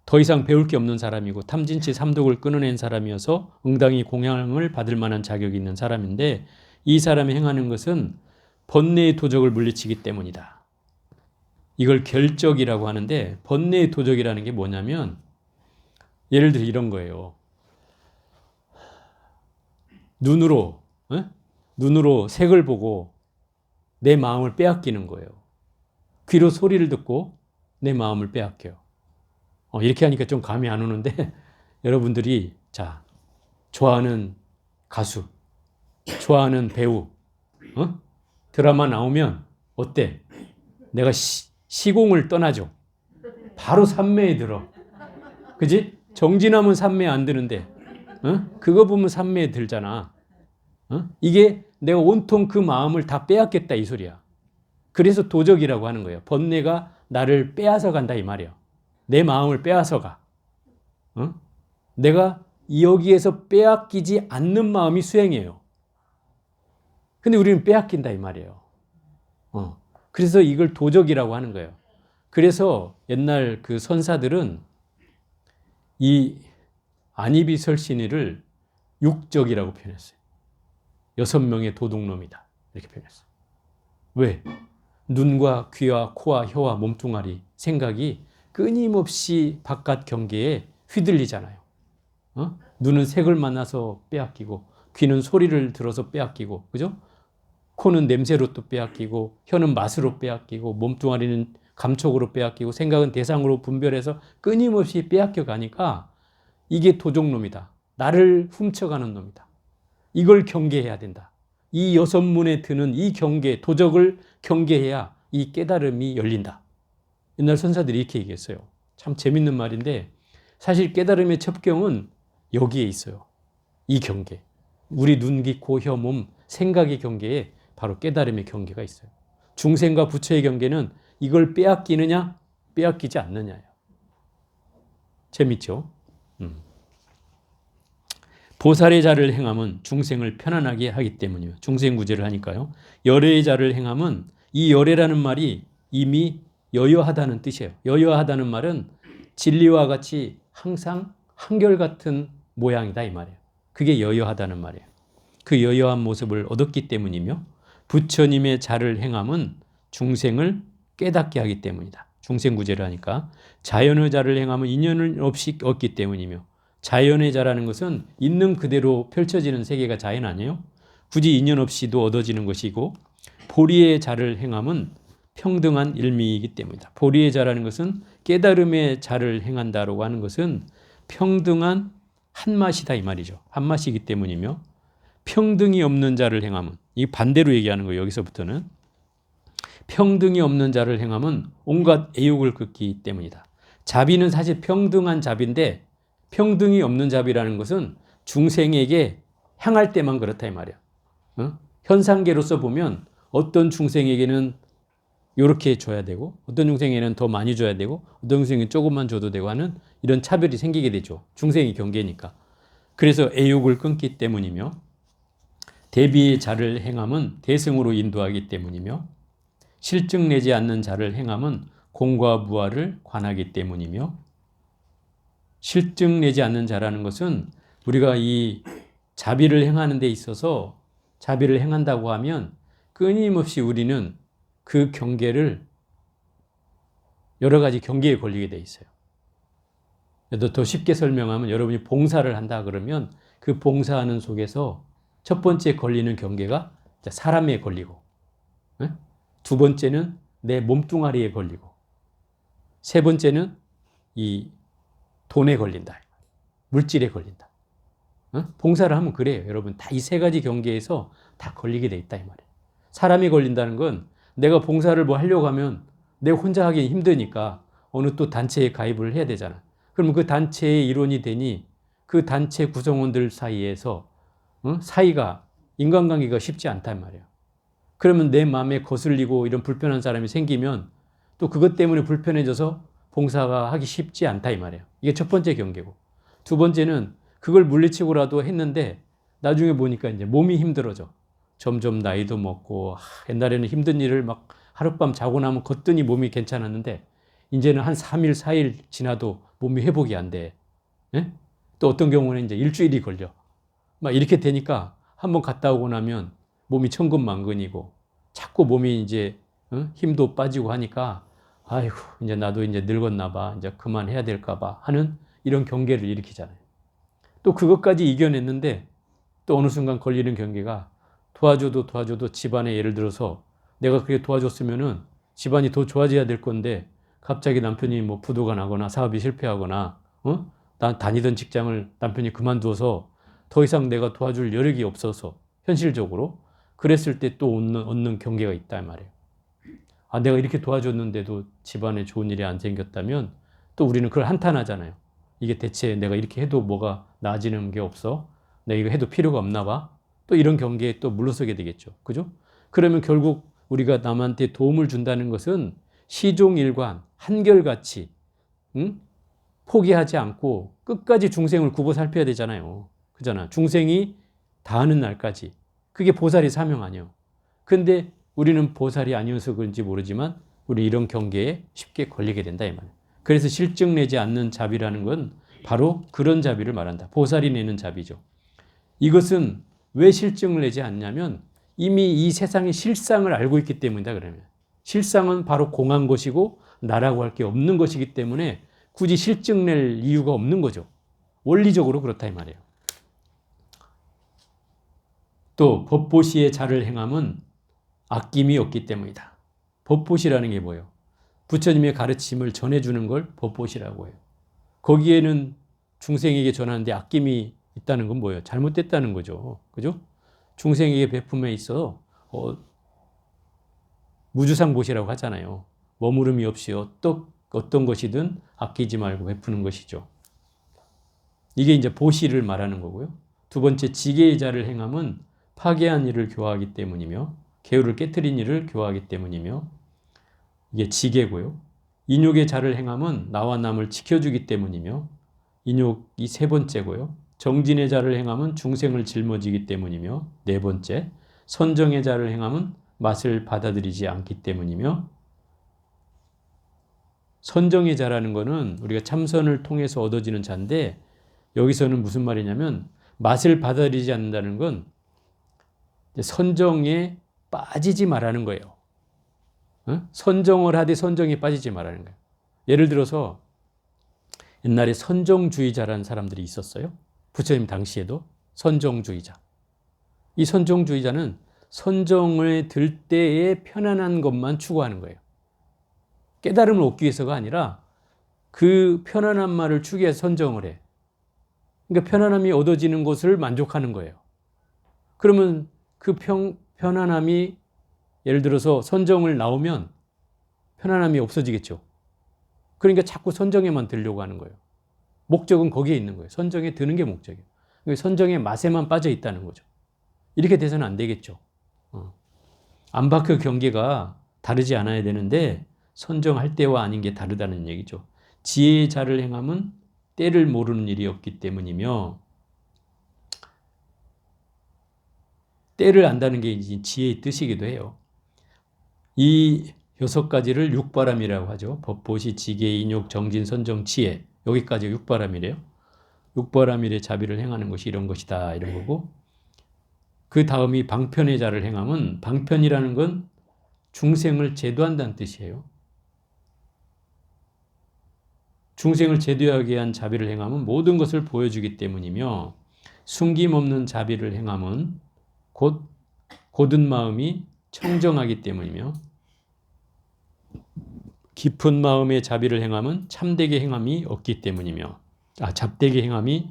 B: 더 이상 배울 게 없는 사람이고 탐진치 삼독을 끊어낸 사람이어서 응당히 공양을 받을 만한 자격이 있는 사람인데 이 사람이 행하는 것은 번뇌의 도적을 물리치기 때문이다. 이걸 결적이라고 하는데 번뇌의 도적이라는 게 뭐냐면 예를 들어 이런 거예요. 눈으로 색을 보고 내 마음을 빼앗기는 거예요. 귀로 소리를 듣고 내 마음을 빼앗겨요. 이렇게 하니까 좀 감이 안 오는데 여러분들이 자 좋아하는 가수, 좋아하는 배우, 드라마 나오면 어때? 내가 시공을 떠나죠. 바로 삼매에 들어. 그지? 정진하면 삼매에 안 드는데 그거 보면 삼매에 들잖아. 이게 내가 온통 그 마음을 다 빼앗겠다 이 소리야. 그래서 도적이라고 하는 거예요. 번뇌가 나를 빼앗아 간다 이 말이야. 내 마음을 빼앗아 가. 내가 여기에서 빼앗기지 않는 마음이 수행이에요. 근데 우리는 빼앗긴다 이 말이에요. 그래서 이걸 도적이라고 하는 거예요. 그래서 옛날 그 선사들은 이 안이비설신이를 육적이라고 표현했어요. 6명의 도둑놈이다. 이렇게 표현했어요. 왜? 눈과 귀와 코와 혀와 몸뚱아리, 생각이 끊임없이 바깥 경계에 휘둘리잖아요. 눈은 색을 만나서 빼앗기고, 귀는 소리를 들어서 빼앗기고, 그죠? 코는 냄새로 또 빼앗기고, 혀는 맛으로 빼앗기고, 몸뚱아리는 감촉으로 빼앗기고, 생각은 대상으로 분별해서 끊임없이 빼앗겨 가니까 이게 도적놈이다. 나를 훔쳐가는 놈이다. 이걸 경계해야 된다. 이 6문에 드는 이 경계, 도적을 경계해야 이 깨달음이 열린다. 옛날 선사들이 이렇게 얘기했어요. 참 재밌는 말인데 사실 깨달음의 첩경은 여기에 있어요. 이 경계. 우리 눈, 귀, 코, 혀, 몸, 생각의 경계에 바로 깨달음의 경계가 있어요. 중생과 부처의 경계는 이걸 빼앗기느냐, 빼앗기지 않느냐예요. 재밌죠? 보살의 자를 행함은 중생을 편안하게 하기 때문이에요. 중생구제를 하니까요. 열애의 자를 행함은 이 열애라는 말이 이미 여여하다는 뜻이에요. 여여하다는 말은 진리와 같이 항상 한결같은 모양이다 이 말이에요. 그게 여여하다는 말이에요. 그 여여한 모습을 얻었기 때문이며 부처님의 자를 행함은 중생을 깨닫게 하기 때문이다. 중생구제를 하니까 자연의 자를 행함은 인연을 없이 얻기 때문이며 자연의 자라는 것은 있는 그대로 펼쳐지는 세계가 자연 아니에요? 굳이 인연 없이도 얻어지는 것이고 보리의 자를 행함은 평등한 일미이기 때문이다. 보리의 자라는 것은 깨달음의 자를 행한다라고 하는 것은 평등한 한맛이다 이 말이죠. 한맛이기 때문이며 평등이 없는 자를 행함은 이 반대로 얘기하는 거예요. 여기서부터는 평등이 없는 자를 행함은 온갖 애욕을 긋기 때문이다. 자비는 사실 평등한 자비인데 평등이 없는 자비라는 것은 중생에게 향할 때만 그렇다 이 말이야. 현상계로서 보면 어떤 중생에게는 이렇게 줘야 되고 어떤 중생에게는 더 많이 줘야 되고 어떤 중생에게는 조금만 줘도 되고 하는 이런 차별이 생기게 되죠. 중생이 경계니까. 그래서 애욕을 끊기 때문이며 대비의 자를 행함은 대승으로 인도하기 때문이며 실증 내지 않는 자를 행함은 공과 무아를 관하기 때문이며 실증 내지 않는 자라는 것은 우리가 이 자비를 행하는 데 있어서 자비를 행한다고 하면 끊임없이 우리는 그 경계를 여러 가지 경계에 걸리게 돼 있어요. 더 쉽게 설명하면 여러분이 봉사를 한다 그러면 그 봉사하는 속에서 첫 번째 걸리는 경계가 사람에 걸리고, 두 번째는 내 몸뚱아리에 걸리고, 세 번째는 이 돈에 걸린다. 물질에 걸린다. 봉사를 하면 그래요. 여러분, 다 이 세 가지 경계에서 다 걸리게 돼 있다 이 말이에요. 사람이 걸린다는 건 내가 봉사를 뭐 하려고 하면 내가 혼자 하기 힘드니까 어느 또 단체에 가입을 해야 되잖아. 그러면 그 단체의 일원이 되니 그 단체 구성원들 사이에서 사이가 인간관계가 쉽지 않단 말이에요. 그러면 내 마음에 거슬리고 이런 불편한 사람이 생기면 또 그것 때문에 불편해져서 봉사가 하기 쉽지 않다 이 말이에요. 이게 첫 번째 경계고, 두 번째는 그걸 물리치고라도 했는데 나중에 보니까 이제 몸이 힘들어져. 점점 나이도 먹고, 옛날에는 힘든 일을 막 하룻밤 자고 나면 걷더니 몸이 괜찮았는데 이제는 한 3일, 4일 지나도 몸이 회복이 안 돼. 예? 또 어떤 경우는 이제 일주일이 걸려. 막 이렇게 되니까 한번 갔다 오고 나면 몸이 천근만근이고 자꾸 몸이 이제 힘도 빠지고 하니까 아이고 이제 나도 이제 늙었나 봐. 이제 그만해야 될까 봐 하는 이런 경계를 일으키잖아요. 또 그것까지 이겨냈는데 또 어느 순간 걸리는 경계가 도와줘도 집안에 예를 들어서 내가 그렇게 도와줬으면은 집안이 더 좋아져야 될 건데 갑자기 남편이 뭐 부도가 나거나 사업이 실패하거나 난 다니던 직장을 남편이 그만두어서 더 이상 내가 도와줄 여력이 없어서 현실적으로 그랬을 때 또 얻는 경계가 있다 말이에요. 아, 내가 이렇게 도와줬는데도 집안에 좋은 일이 안 생겼다면 또 우리는 그걸 한탄하잖아요. 이게 대체 내가 이렇게 해도 뭐가 나아지는 게 없어? 내가 이거 해도 필요가 없나 봐? 또 이런 경계에 또 물러서게 되겠죠. 그죠? 그러면 결국 우리가 남한테 도움을 준다는 것은 시종일관, 한결같이 포기하지 않고 끝까지 중생을 굽어 살펴야 되잖아요. 그잖아. 중생이 다하는 날까지. 그게 보살의 사명 아니에요. 근데 우리는 보살이 아니어서 그런지 모르지만 우리 이런 경계에 쉽게 걸리게 된다 이 말이에요. 그래서 실증 내지 않는 자비라는 건 바로 그런 자비를 말한다. 보살이 내는 자비죠. 이것은 왜 실증을 내지 않냐면 이미 이 세상의 실상을 알고 있기 때문이다 그러면. 실상은 바로 공한 것이고 나라고 할 게 없는 것이기 때문에 굳이 실증 낼 이유가 없는 거죠. 원리적으로 그렇다 이 말이에요. 또 법보시의 자를 행함은 아낌이 없기 때문이다. 법보시라는 게 뭐예요? 부처님의 가르침을 전해주는 걸 법보시라고 해요. 거기에는 중생에게 전하는데 아낌이 있다는 건 뭐예요? 잘못됐다는 거죠. 그죠? 중생에게 베품에 있어 무주상보시라고 하잖아요. 머무름이 없이 어떤 것이든 아끼지 말고 베푸는 것이죠. 이게 이제 보시를 말하는 거고요. 두 번째, 지계의 자를 행함은 파괴한 일을 교화하기 때문이며 계율을 깨트린 일을 교화하기 때문이며 이게 지계고요. 인욕의 자를 행함은 나와 남을 지켜주기 때문이며 인욕이 세 번째고요. 정진의 자를 행함은 중생을 짊어지기 때문이며 네 번째, 선정의 자를 행함은 맛을 받아들이지 않기 때문이며 선정의 자라는 거는 우리가 참선을 통해서 얻어지는 자인데 여기서는 무슨 말이냐면 맛을 받아들이지 않는다는 건 선정에 빠지지 말라는 거예요. 선정을 하되 선정에 빠지지 말라는 거예요. 예를 들어서 옛날에 선정주의자라는 사람들이 있었어요. 부처님 당시에도 선정주의자. 이 선정주의자는 선정을 들 때의 편안한 것만 추구하는 거예요. 깨달음을 얻기 위해서가 아니라 그 편안한 말을 추구해서 위해 선정을 해. 그러니까 편안함이 얻어지는 것을 만족하는 거예요. 그러면 그 편안함이 예를 들어서 선정을 나오면 편안함이 없어지겠죠. 그러니까 자꾸 선정에만 들려고 하는 거예요. 목적은 거기에 있는 거예요. 선정에 드는 게 목적이에요. 그러니까 선정의 맛에만 빠져 있다는 거죠. 이렇게 돼서는 안 되겠죠. 안팎의 경계가 다르지 않아야 되는데 선정할 때와 아닌 게 다르다는 얘기죠. 지혜의 자를 행함은 때를 모르는 일이 없기 때문이며 때를 안다는 게 지혜의 뜻이기도 해요. 이 6가지를 육바람이라고 하죠. 법보시, 지계, 인욕, 정진, 선정, 지혜. 여기까지 육바람이래요. 육바람일의 자비를 행하는 것이 이런 것이다. 이런 거고. 그 다음이 방편의 자를 행함은 방편이라는 건 중생을 제도한다는 뜻이에요. 중생을 제도하게 한 자비를 행함은 모든 것을 보여주기 때문이며 숨김없는 자비를 행함은 곧 고든 마음이 청정하기 때문이며 깊은 마음의 자비를 행함은 참되게 행함이 없기 때문이며 잡되게 행함이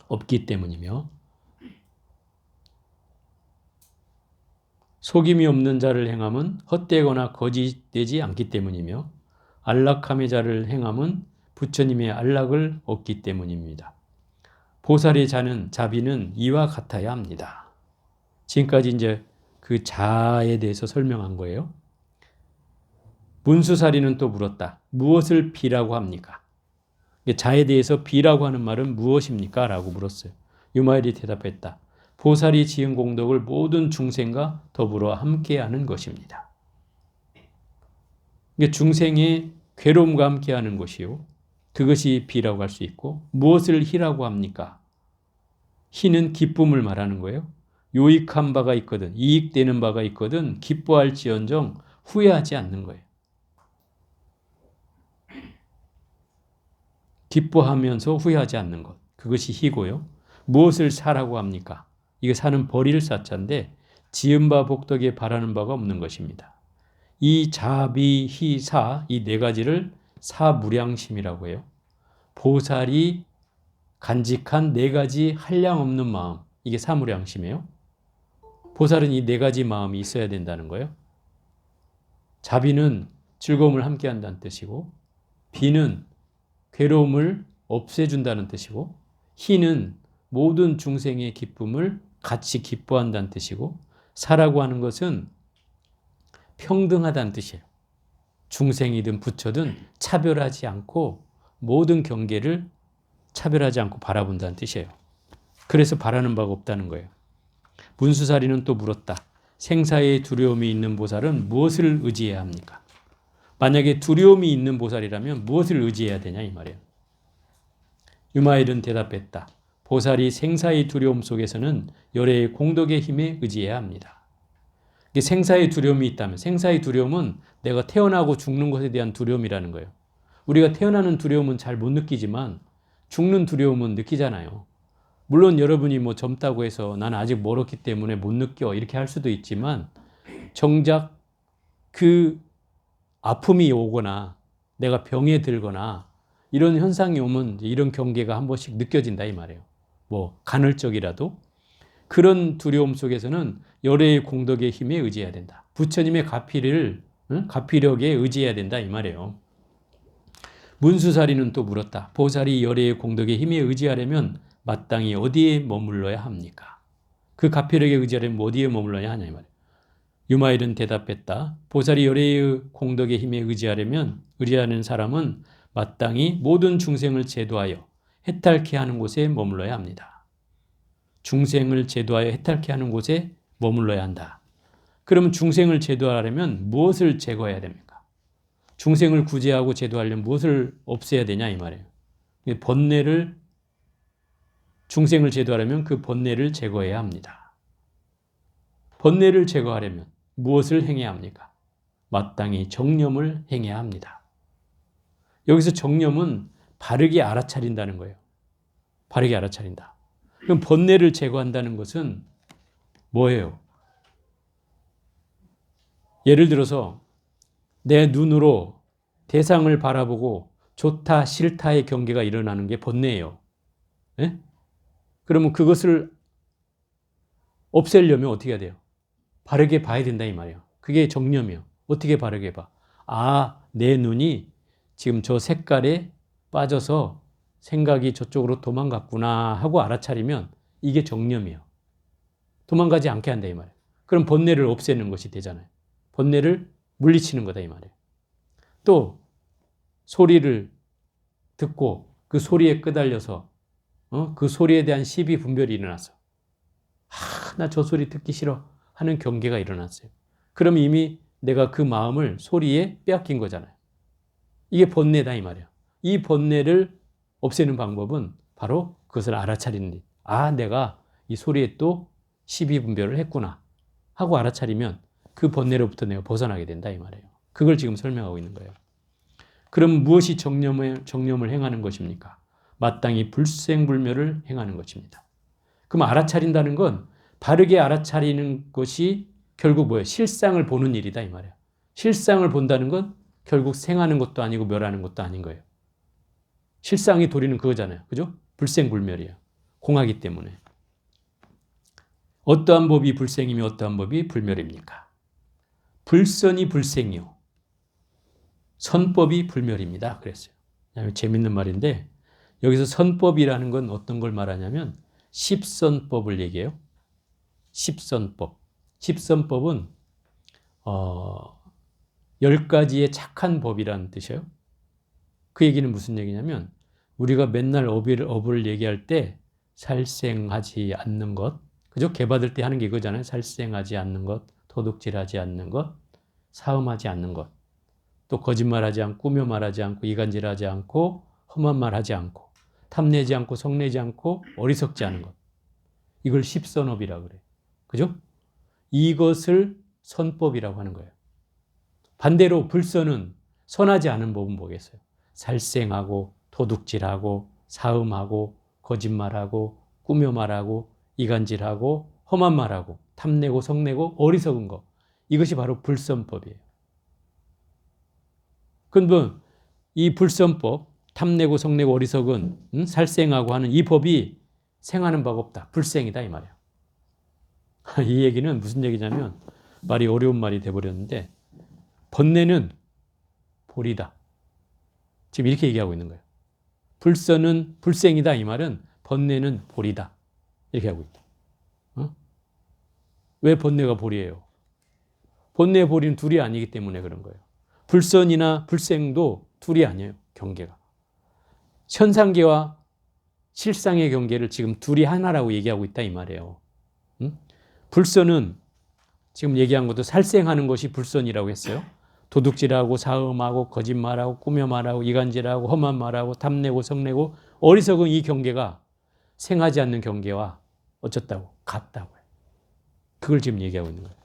B: 없기 때문이며 속임이 없는 자를 행함은 헛되거나 거짓되지 않기 때문이며 안락함의 자를 행함은 부처님의 안락을 얻기 때문입니다. 보살의 자비는 이와 같아야 합니다. 지금까지 이제 그 자에 대해서 설명한 거예요. 문수사리는 또 물었다. 무엇을 비라고 합니까? 자에 대해서 비라고 하는 말은 무엇입니까? 라고 물었어요. 유마일이 대답했다. 보살이 지은 공덕을 모든 중생과 더불어 함께하는 것입니다. 중생의 괴로움과 함께하는 것이요. 그것이 비라고 할 수 있고 무엇을 희라고 합니까? 희는 기쁨을 말하는 거예요. 요익한 바가 있거든 이익되는 바가 있거든 기뻐할지언정 후회하지 않는 거예요. 기뻐하면서 후회하지 않는 것. 그것이 희고요. 무엇을 사라고 합니까? 이거 사는 버릴 사자인데 지은 바 복덕에 바라는 바가 없는 것입니다. 이 자비, 희, 사 이 네 가지를 사무량심이라고 해요. 보살이 간직한 네 가지 한량없는 마음 이게 사무량심이에요. 보살은 이 네 가지 마음이 있어야 된다는 거예요. 자비는 즐거움을 함께한다는 뜻이고 비는 괴로움을 없애준다는 뜻이고 희는 모든 중생의 기쁨을 같이 기뻐한다는 뜻이고 사라고 하는 것은 평등하다는 뜻이에요. 중생이든 부처든 차별하지 않고 모든 경계를 차별하지 않고 바라본다는 뜻이에요. 그래서 바라는 바가 없다는 거예요. 문수사리는 또 물었다. 생사의 두려움이 있는 보살은 무엇을 의지해야 합니까? 만약에 두려움이 있는 보살이라면 무엇을 의지해야 되냐 이 말이에요. 유마일은 대답했다. 보살이 생사의 두려움 속에서는 열애의 공덕의 힘에 의지해야 합니다. 생사의 두려움이 있다면 생사의 두려움은 내가 태어나고 죽는 것에 대한 두려움이라는 거예요. 우리가 태어나는 두려움은 잘 못 느끼지만 죽는 두려움은 느끼잖아요. 물론 여러분이 뭐 젊다고 해서 나는 아직 멀었기 때문에 못 느껴 이렇게 할 수도 있지만 정작 그 아픔이 오거나 내가 병에 들거나 이런 현상이 오면 이런 경계가 한 번씩 느껴진다 이 말이에요. 뭐 간헐적이라도 그런 두려움 속에서는 열애의 공덕의 힘에 의지해야 된다. 부처님의 가피력에 의지해야 된다 이 말이에요. 문수사리는 또 물었다. 보살이 열애의 공덕의 힘에 의지하려면 마땅히 어디에 머물러야 합니까? 그 가피력에 의지하려면 어디에 머물러야 하냐 이 말이에요. 유마일은 대답했다. 보살이 열애의 공덕의 힘에 의지하는 사람은 마땅히 모든 중생을 제도하여 해탈케 하는 곳에 머물러야 합니다. 중생을 제도하여 해탈케 하는 곳에 머물러야 한다. 그러면 중생을 제도하려면 무엇을 제거해야 됩니까? 중생을 구제하고 제도하려면 무엇을 없애야 되냐 이 말이에요. 중생을 제도하려면 그 번뇌를 제거해야 합니다. 번뇌를 제거하려면 무엇을 행해야 합니까? 마땅히 정념을 행해야 합니다. 여기서 정념은 바르게 알아차린다는 거예요. 바르게 알아차린다. 그럼 번뇌를 제거한다는 것은 뭐예요? 예를 들어서 내 눈으로 대상을 바라보고 좋다 싫다의 경계가 일어나는 게 번뇌예요. 네? 그러면 그것을 없애려면 어떻게 해야 돼요? 바르게 봐야 된다 이 말이에요. 그게 정념이에요. 어떻게 바르게 봐? 내 눈이 지금 저 색깔에 빠져서 생각이 저쪽으로 도망갔구나 하고 알아차리면 이게 정념이에요. 도망가지 않게 한다 이 말이에요. 그럼 번뇌를 없애는 것이 되잖아요. 번뇌를 물리치는 거다 이 말이에요. 또 소리를 듣고 그 소리에 끄달려서 그 소리에 대한 시비 분별이 일어났어. 나 저 소리 듣기 싫어 하는 경계가 일어났어요. 그럼 이미 내가 그 마음을 소리에 빼앗긴 거잖아요. 이게 번뇌다 이 말이에요. 이 번뇌를 없애는 방법은 바로 그것을 알아차리는 일. 내가 이 소리에 또 시비 분별을 했구나 하고 알아차리면 그 번뇌로부터 내가 벗어나게 된다 이 말이에요. 그걸 지금 설명하고 있는 거예요. 그럼 무엇이 정념을 행하는 것입니까? 마땅히 불생불멸을 행하는 것입니다. 그럼 알아차린다는 건 바르게 알아차리는 것이 결국 뭐예요? 실상을 보는 일이다 이 말이에요. 실상을 본다는 건 결국 생하는 것도 아니고 멸하는 것도 아닌 거예요. 실상이 도리는 그거잖아요. 그죠? 불생불멸이에요. 공하기 때문에. 어떠한 법이 불생이며 어떠한 법이 불멸입니까? 불선이 불생이요. 선법이 불멸입니다. 그랬어요. 재밌는 말인데 여기서 선법이라는 건 어떤 걸 말하냐면 십선법을 얘기해요. 십선법. 십선법은 10가지의 착한 법이라는 뜻이에요. 그 얘기는 무슨 얘기냐면 우리가 맨날 업을 얘기할 때 살생하지 않는 것, 그죠? 개 받을 때 하는 게 이거잖아요. 살생하지 않는 것, 도둑질하지 않는 것, 사음하지 않는 것, 또 거짓말하지 않고 꾸며 말하지 않고 이간질하지 않고 험한 말하지 않고 탐내지 않고 성내지 않고 어리석지 않은 것. 이걸 십선업이라고 그래요. 그죠? 이것을 선법이라고 하는 거예요. 반대로 불선은 선하지 않은 법은 뭐겠어요? 살생하고 도둑질하고 사음하고 거짓말하고 꾸며 말하고 이간질하고 험한 말하고 탐내고 성내고 어리석은 것. 이것이 바로 불선법이에요. 그럼 이 불선법, 탐내고 성내고 어리석은 살생하고 하는 이 법이 생하는 바가 없다. 불생이다 이 말이에요. 이 얘기는 무슨 얘기냐면 말이 어려운 말이 돼버렸는데 번뇌는 볼이다. 지금 이렇게 얘기하고 있는 거예요. 불선은 불생이다 이 말은 번뇌는 볼이다. 이렇게 하고 있다. 왜 번뇌가 볼이에요? 번뇌 볼이는 둘이 아니기 때문에 그런 거예요. 불선이나 불생도 둘이 아니에요. 경계가. 현상계와 실상의 경계를 지금 둘이 하나라고 얘기하고 있다 이 말이에요. 불선은 지금 얘기한 것도 살생하는 것이 불선이라고 했어요. 도둑질하고 사음하고 거짓말하고 꾸며 말하고 이간질하고 험한 말하고 탐내고 성내고 어리석은 이 경계가 생하지 않는 경계와 어쩌다고 같다고 해요. 그걸 지금 얘기하고 있는 거예요.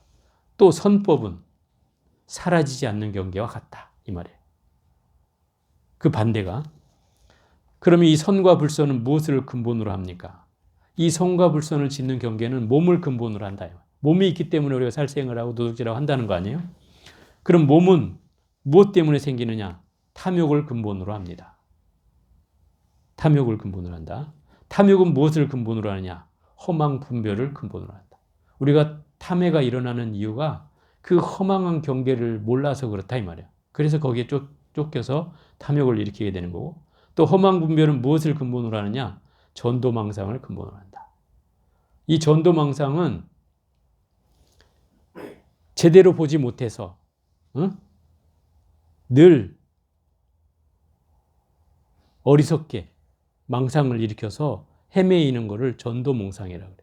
B: 또 선법은 사라지지 않는 경계와 같다 이 말이에요. 그 반대가 그러면 이 선과 불선은 무엇을 근본으로 합니까? 이 선과 불선을 짓는 경계는 몸을 근본으로 한다. 몸이 있기 때문에 우리가 살생을 하고 도둑질하고 한다는 거 아니에요? 그럼 몸은 무엇 때문에 생기느냐? 탐욕을 근본으로 합니다. 탐욕을 근본으로 한다. 탐욕은 무엇을 근본으로 하느냐? 허망 분별을 근본으로 한다. 우리가 탐해가 일어나는 이유가 그 허망한 경계를 몰라서 그렇다 이 말이에요. 그래서 거기에 쫓겨서 탐욕을 일으키게 되는 거고 또 허망 분별은 무엇을 근본으로 하느냐? 전도망상을 근본으로 한다. 이 전도망상은 제대로 보지 못해서 늘 어리석게 망상을 일으켜서 헤매이는 것을 전도몽상이라고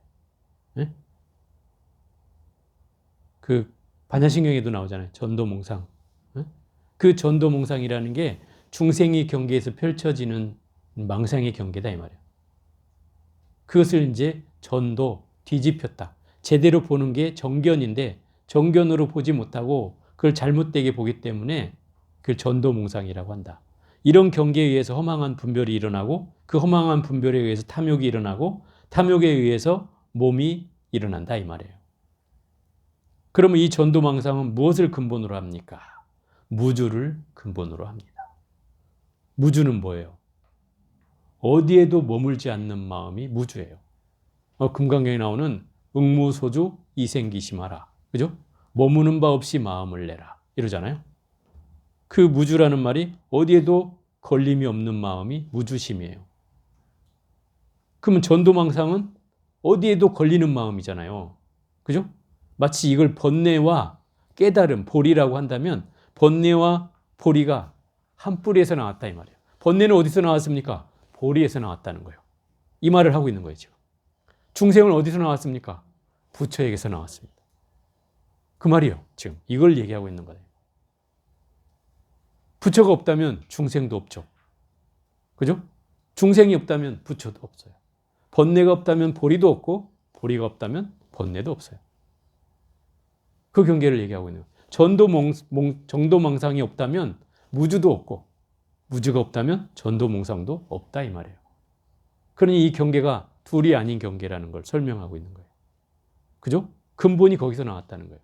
B: 그래요. 그 반야신경에도 나오잖아요. 전도몽상. 그 전도몽상이라는 게 중생의 경계에서 펼쳐지는 망상의 경계다 이 말이에요. 그것을 이제 전도 뒤집혔다. 제대로 보는 게 정견인데 정견으로 보지 못하고 그걸 잘못되게 보기 때문에 그걸 전도몽상이라고 한다. 이런 경계에 의해서 허망한 분별이 일어나고 그 허망한 분별에 의해서 탐욕이 일어나고 탐욕에 의해서 몸이 일어난다 이 말이에요. 그러면 이 전도망상은 무엇을 근본으로 합니까? 무주를 근본으로 합니다. 무주는 뭐예요? 어디에도 머물지 않는 마음이 무주예요. 금강경에 나오는 응무소주 이생기심하라. 그죠? 머무는 바 없이 마음을 내라. 이러잖아요. 그 무주라는 말이 어디에도 걸림이 없는 마음이 무주심이에요. 그러면 전도망상은 어디에도 걸리는 마음이잖아요. 그죠? 마치 이걸 번뇌와 깨달음, 보리라고 한다면 번뇌와 보리가 한 뿌리에서 나왔다 이 말이에요. 번뇌는 어디서 나왔습니까? 보리에서 나왔다는 거예요. 이 말을 하고 있는 거예요, 지금. 중생은 어디서 나왔습니까? 부처에게서 나왔습니다. 그 말이에요, 지금. 이걸 얘기하고 있는 거예요. 부처가 없다면 중생도 없죠. 그죠? 중생이 없다면 부처도 없어요. 번뇌가 없다면 보리도 없고 보리가 없다면 번뇌도 없어요. 그 경계를 얘기하고 있는 거예요. 전도망상이 없다면 무주도 없고 무주가 없다면 전도몽상도 없다 이 말이에요. 그러니 이 경계가 둘이 아닌 경계라는 걸 설명하고 있는 거예요. 그죠? 근본이 거기서 나왔다는 거예요.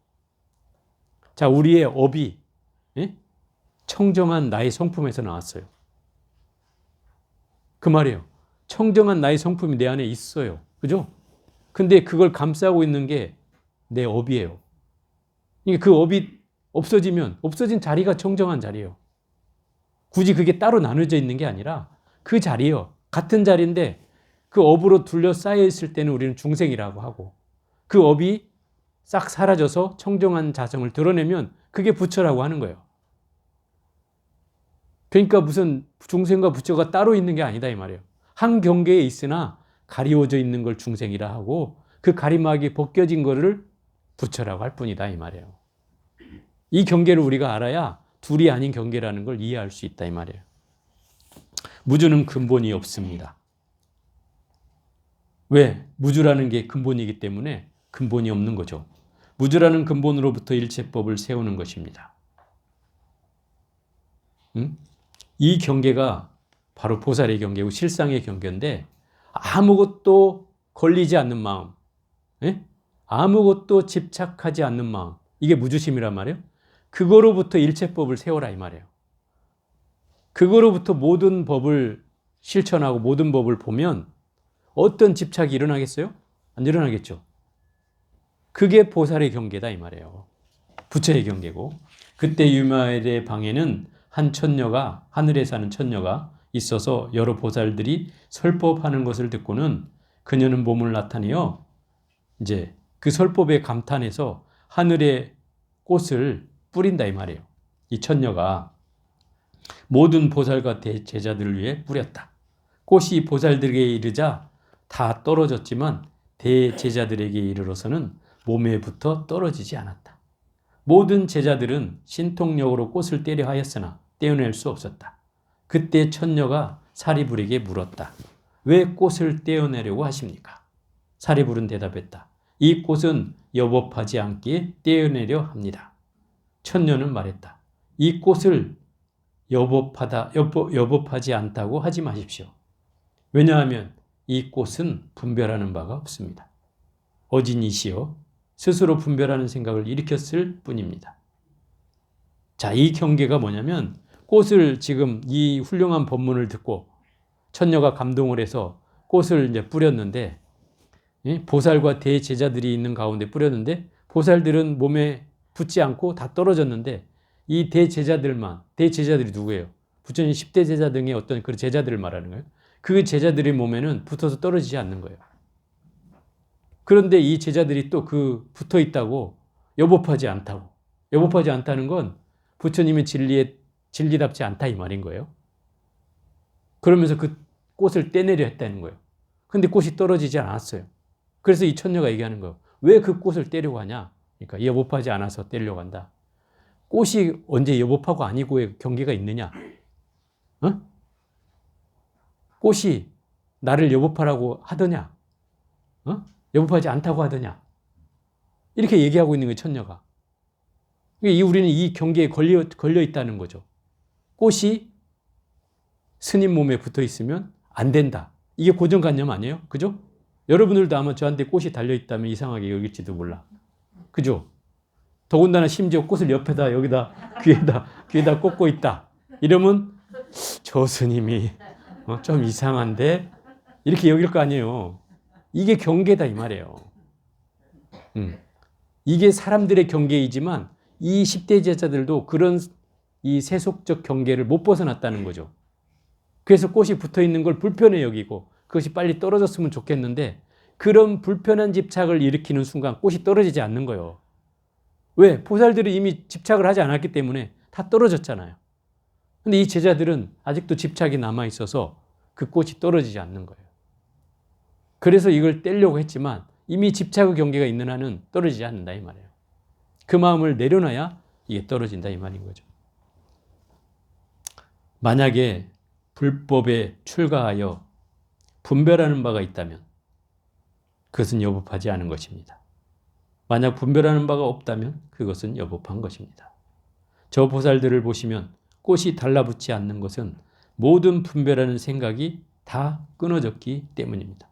B: 자, 우리의 업이 청정한 나의 성품에서 나왔어요. 그 말이에요. 청정한 나의 성품이 내 안에 있어요. 그죠? 근데 그걸 감싸고 있는 게 내 업이에요. 그 업이 없어지면 없어진 자리가 청정한 자리예요. 굳이 그게 따로 나눠져 있는 게 아니라 그 자리예요. 같은 자리인데 그 업으로 둘러싸여 있을 때는 우리는 중생이라고 하고 그 업이 싹 사라져서 청정한 자성을 드러내면 그게 부처라고 하는 거예요. 그러니까 무슨 중생과 부처가 따로 있는 게 아니다 이 말이에요. 한 경계에 있으나 가리워져 있는 걸 중생이라 하고 그 가림막이 벗겨진 거를 부처라고 할 뿐이다 이 말이에요. 이 경계를 우리가 알아야 둘이 아닌 경계라는 걸 이해할 수 있다 이 말이에요. 무주는 근본이 없습니다. 왜? 무주라는 게 근본이기 때문에 근본이 없는 거죠. 무주라는 근본으로부터 일체법을 세우는 것입니다. 이 경계가 바로 보살의 경계고 실상의 경계인데 아무것도 걸리지 않는 마음, 아무것도 집착하지 않는 마음, 이게 무주심이란 말이에요. 그거로부터 일체법을 세워라 이 말이에요. 그거로부터 모든 법을 실천하고 모든 법을 보면 어떤 집착이 일어나겠어요? 안 일어나겠죠. 그게 보살의 경계다 이 말이에요. 부처의 경계고 그때 유마엘의 방에는 한 천녀가 하늘에 사는 천녀가 있어서 여러 보살들이 설법하는 것을 듣고는 그녀는 몸을 나타내어 이제 그 설법에 감탄해서 하늘의 꽃을 뿌린다 이 말이에요. 이 천녀가 모든 보살과 대제자들을 위해 뿌렸다. 꽃이 보살들에게 이르자 다 떨어졌지만 대제자들에게 이르러서는 몸에 붙어 떨어지지 않았다. 모든 제자들은 신통력으로 꽃을 떼려 하였으나 떼어낼 수 없었다. 그때 천녀가 사리불에게 물었다. 왜 꽃을 떼어내려고 하십니까? 사리불은 대답했다. 이 꽃은 여법하지 않기에 떼어내려 합니다. 천녀는 말했다. 이 꽃을 여법하지 않다고 하지 마십시오. 왜냐하면 이 꽃은 분별하는 바가 없습니다. 어진이시여 스스로 분별하는 생각을 일으켰을 뿐입니다. 자, 이 경계가 뭐냐면 꽃을 지금 이 훌륭한 법문을 듣고 천녀가 감동을 해서 꽃을 이제 뿌렸는데 보살과 대제자들이 있는 가운데 뿌렸는데 보살들은 몸에 붙지 않고 다 떨어졌는데 이 대제자들이 누구예요? 부처님 10대 제자 등의 어떤 그 제자들을 말하는 거예요. 그 제자들의 몸에는 붙어서 떨어지지 않는 거예요. 그런데 이 제자들이 또 그 붙어 있다고 여법하지 않다고. 여법하지 않다는 건 부처님의 진리답지 않다 이 말인 거예요. 그러면서 그 꽃을 떼내려 했다는 거예요. 근데 꽃이 떨어지지 않았어요. 그래서 이 천녀가 얘기하는 거예요. 왜 그 꽃을 떼려고 하냐? 그러니까 여법하지 않아서 떼려고 한다. 꽃이 언제 여법하고 아니고의 경계가 있느냐? 꽃이 나를 여법하라고 하더냐? 여법하지 않다고 하더냐? 이렇게 얘기하고 있는 거예요, 천녀가. 우리는 이 경계에 걸려 있다는 거죠. 꽃이 스님 몸에 붙어 있으면 안 된다. 이게 고정관념 아니에요? 그죠? 여러분들도 아마 저한테 꽃이 달려있다면 이상하게 여길지도 몰라. 그죠? 더군다나 심지어 꽃을 옆에다 여기다 귀에다 꽂고 있다. 이러면 저 스님이 좀 이상한데 이렇게 여길 거 아니에요. 이게 경계다 이 말이에요. 이게 사람들의 경계이지만 이 10대 제자들도 그런 이 세속적 경계를 못 벗어났다는 거죠. 그래서 꽃이 붙어 있는 걸 불편해 여기고 그것이 빨리 떨어졌으면 좋겠는데 그런 불편한 집착을 일으키는 순간 꽃이 떨어지지 않는 거예요. 왜? 보살들이 이미 집착을 하지 않았기 때문에 다 떨어졌잖아요. 근데 이 제자들은 아직도 집착이 남아있어서 그 꽃이 떨어지지 않는 거예요. 그래서 이걸 떼려고 했지만 이미 집착의 경계가 있는 한은 떨어지지 않는다 이 말이에요. 그 마음을 내려놔야 이게 떨어진다 이 말인 거죠. 만약에 불법에 출가하여 분별하는 바가 있다면 그것은 여법하지 않은 것입니다. 만약 분별하는 바가 없다면 그것은 여법한 것입니다. 저 보살들을 보시면 꽃이 달라붙지 않는 것은 모든 분별하는 생각이 다 끊어졌기 때문입니다.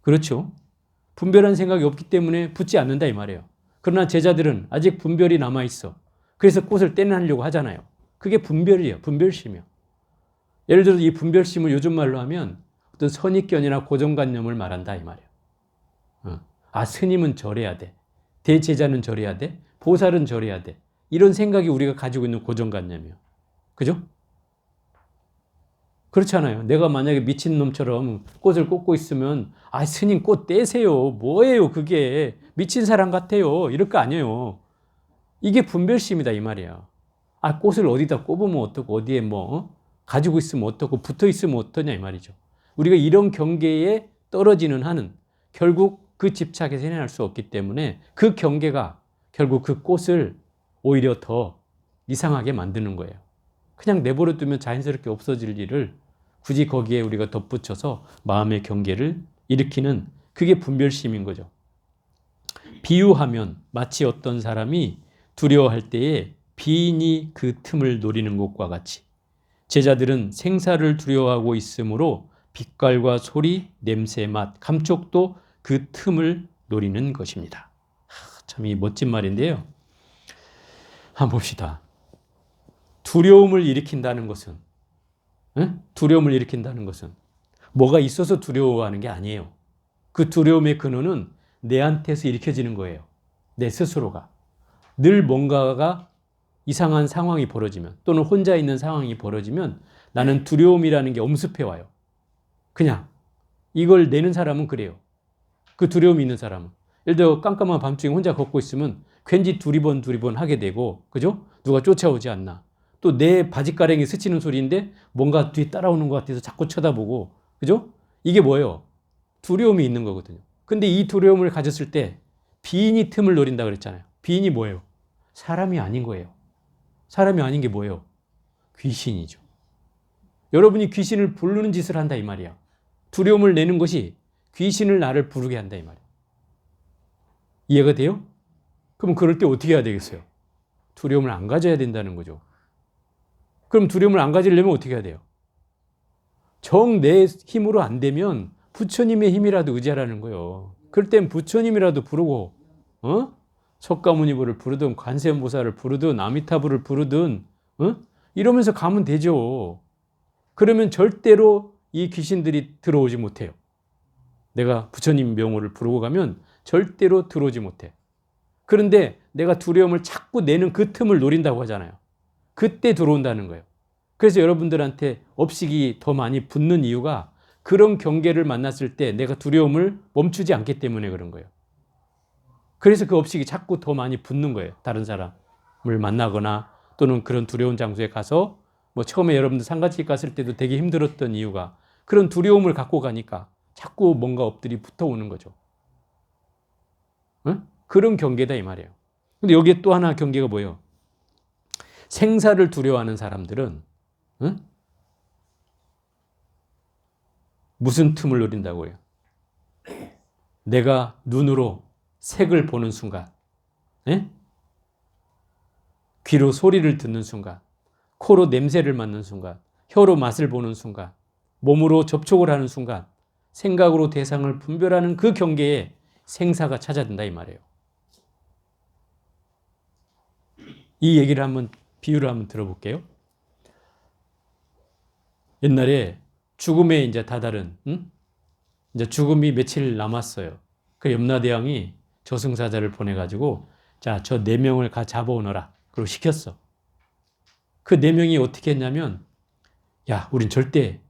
B: 그렇죠. 분별한 생각이 없기 때문에 붙지 않는다 이 말이에요. 그러나 제자들은 아직 분별이 남아있어. 그래서 꽃을 떼내려고 하잖아요. 그게 분별이에요. 분별심이요. 예를 들어서 이 분별심을 요즘 말로 하면 어떤 선입견이나 고정관념을 말한다 이 말이에요. 아, 스님은 저래야 돼. 대제자는 저래야 돼. 보살은 저래야 돼. 이런 생각이 우리가 가지고 있는 고정관념이에요. 그죠? 그렇잖아요. 내가 만약에 미친놈처럼 꽃을 꽂고 있으면 아, 스님 꽃 떼세요. 뭐예요 그게. 미친 사람 같아요. 이럴 거 아니에요. 이게 분별심이다 이 말이야. 아, 꽃을 어디다 꼽으면 어떻고 어디에 뭐 가지고 있으면 어떻고 붙어 있으면 어떠냐 이 말이죠. 우리가 이런 경계에 떨어지는 한은 결국 그 집착에서 해낼 수 없기 때문에 그 경계가 결국 그 꽃을 오히려 더 이상하게 만드는 거예요. 그냥 내버려 두면 자연스럽게 없어질 일을 굳이 거기에 우리가 덧붙여서 마음의 경계를 일으키는 그게 분별심인 거죠. 비유하면 마치 어떤 사람이 두려워할 때에 비인이 그 틈을 노리는 것과 같이 제자들은 생사를 두려워하고 있으므로 빛깔과 소리, 냄새, 맛, 감촉도 그 틈을 노리는 것입니다. 참 이 멋진 말인데요. 한번 봅시다. 두려움을 일으킨다는 것은 두려움을 일으킨다는 것은 뭐가 있어서 두려워하는 게 아니에요. 그 두려움의 근원은 내한테서 일으켜지는 거예요. 내 스스로가. 늘 뭔가가 이상한 상황이 벌어지면 또는 혼자 있는 상황이 벌어지면 나는 두려움이라는 게 엄습해 와요. 그냥 이걸 내는 사람은 그래요. 그 두려움이 있는 사람은. 예를 들어 깜깜한 밤중에 혼자 걷고 있으면 괜히 두리번 하게 되고, 그죠? 누가 쫓아오지 않나. 또 내 바지가랑이 스치는 소리인데 뭔가 뒤에 따라오는 것 같아서 자꾸 쳐다보고, 그죠? 이게 뭐예요? 두려움이 있는 거거든요. 근데 이 두려움을 가졌을 때 비인이 틈을 노린다 그랬잖아요. 비인이 뭐예요? 사람이 아닌 거예요. 사람이 아닌 게 뭐예요? 귀신이죠. 여러분이 귀신을 부르는 짓을 한다 이 말이야. 두려움을 내는 것이 귀신을 나를 부르게 한다 이 말이야. 이해가 돼요? 그럼 그럴 때 어떻게 해야 되겠어요? 두려움을 안 가져야 된다는 거죠. 그럼 두려움을 안 가지려면 어떻게 해야 돼요? 정 내 힘으로 안 되면 부처님의 힘이라도 의지하라는 거예요. 그럴 땐 부처님이라도 부르고, 석가모니부를 부르든 관세음보살을 부르든 아미타부를 부르든 이러면서 가면 되죠. 그러면 절대로 이 귀신들이 들어오지 못해요. 내가 부처님 명호를 부르고 가면 절대로 들어오지 못해. 그런데 내가 두려움을 자꾸 내는 그 틈을 노린다고 하잖아요. 그때 들어온다는 거예요. 그래서 여러분들한테 업식이 더 많이 붙는 이유가 그런 경계를 만났을 때 내가 두려움을 멈추지 않기 때문에 그런 거예요. 그래서 그 업식이 자꾸 더 많이 붙는 거예요. 다른 사람을 만나거나 또는 그런 두려운 장소에 가서 뭐 처음에 여러분들 상가집 갔을 때도 되게 힘들었던 이유가 그런 두려움을 갖고 가니까 자꾸 뭔가 업들이 붙어오는 거죠. 그런 경계다 이 말이에요. 근데 여기에 또 하나 경계가 뭐예요? 생사를 두려워하는 사람들은 무슨 틈을 노린다고 해요? 내가 눈으로 색을 보는 순간, 귀로 소리를 듣는 순간, 코로 냄새를 맡는 순간, 혀로 맛을 보는 순간, 몸으로 접촉을 하는 순간, 생각으로 대상을 분별하는 그 경계에 생사가 찾아든다 이 말이에요. 이 얘기를 한번 비유를 한번 들어볼게요. 옛날에 죽음에 이제 다다른 이제 죽음이 며칠 남았어요. 그 염라대왕이 저승사자를 보내가지고 자, 저 4명을 가 잡아오너라. 그리고 시켰어. 그 4명이 어떻게 했냐면 야, 우린 절대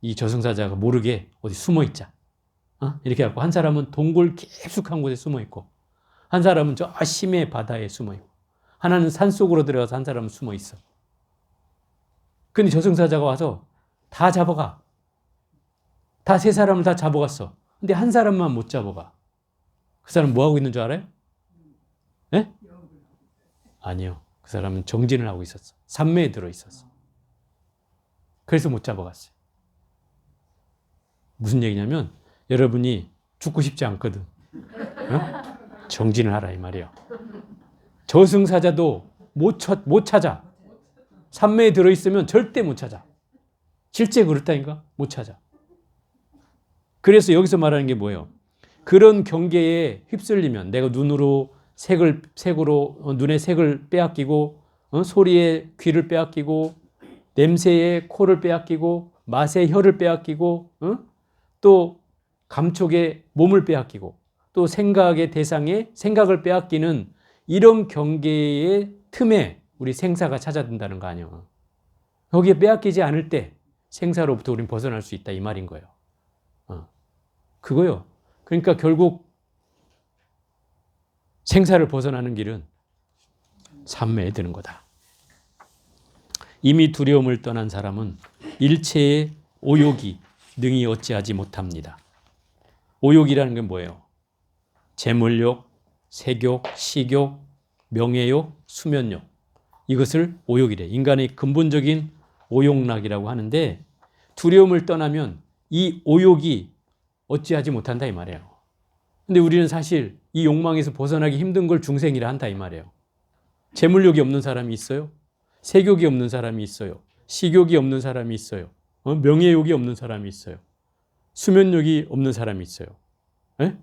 B: 이 저승사자가 모르게 어디 숨어 있자. 이렇게 해갖고 한 사람은 동굴 깊숙한 곳에 숨어 있고 한 사람은 저 심해 바다에 숨어 있고 하나는 산속으로 들어가서 한 사람은 숨어 있어. 근데 저승사자가 와서 다 잡아가. 다 3사람을 다 잡아갔어. 근데 한 사람만 못 잡아가. 그 사람 뭐 하고 있는 줄 알아요? 예? 아니요. 그 사람은 정진을 하고 있었어. 산매에 들어 있었어. 그래서 못 잡아갔어요. 무슨 얘기냐면 여러분이 죽고 싶지 않거든. 정진을 하라 이 말이에요. 저승사자도 못 찾아. 산매에 들어있으면 절대 못 찾아. 실제 그렇다니까? 못 찾아. 그래서 여기서 말하는 게 뭐예요? 그런 경계에 휩쓸리면 내가 눈으로 색으로 눈의 색을 빼앗기고 소리에 귀를 빼앗기고 냄새에 코를 빼앗기고 맛에 혀를 빼앗기고 또 감촉에 몸을 빼앗기고 또 생각의 대상에 생각을 빼앗기는 이런 경계의 틈에 우리 생사가 찾아든다는 거 아니에요. 거기에 빼앗기지 않을 때 생사로부터 우리는 벗어날 수 있다 이 말인 거예요. 그거요. 그러니까 결국 생사를 벗어나는 길은 삼매에 드는 거다. 이미 두려움을 떠난 사람은 일체의 오욕이 능히 어찌하지 못합니다. 오욕이라는 게 뭐예요? 재물욕, 색욕, 식욕, 명예욕, 수면욕. 이것을 오욕이래. 인간의 근본적인 오욕락이라고 하는데 두려움을 떠나면 이 오욕이 어찌하지 못한다 이 말이에요. 근데 우리는 사실 이 욕망에서 벗어나기 힘든 걸 중생이라 한다 이 말이에요. 재물욕이 없는 사람이 있어요. 색욕이 없는 사람이 있어요. 식욕이 없는 사람이 있어요. 명예욕이 없는 사람이 있어요. 수면욕이 없는 사람이 있어요. 에?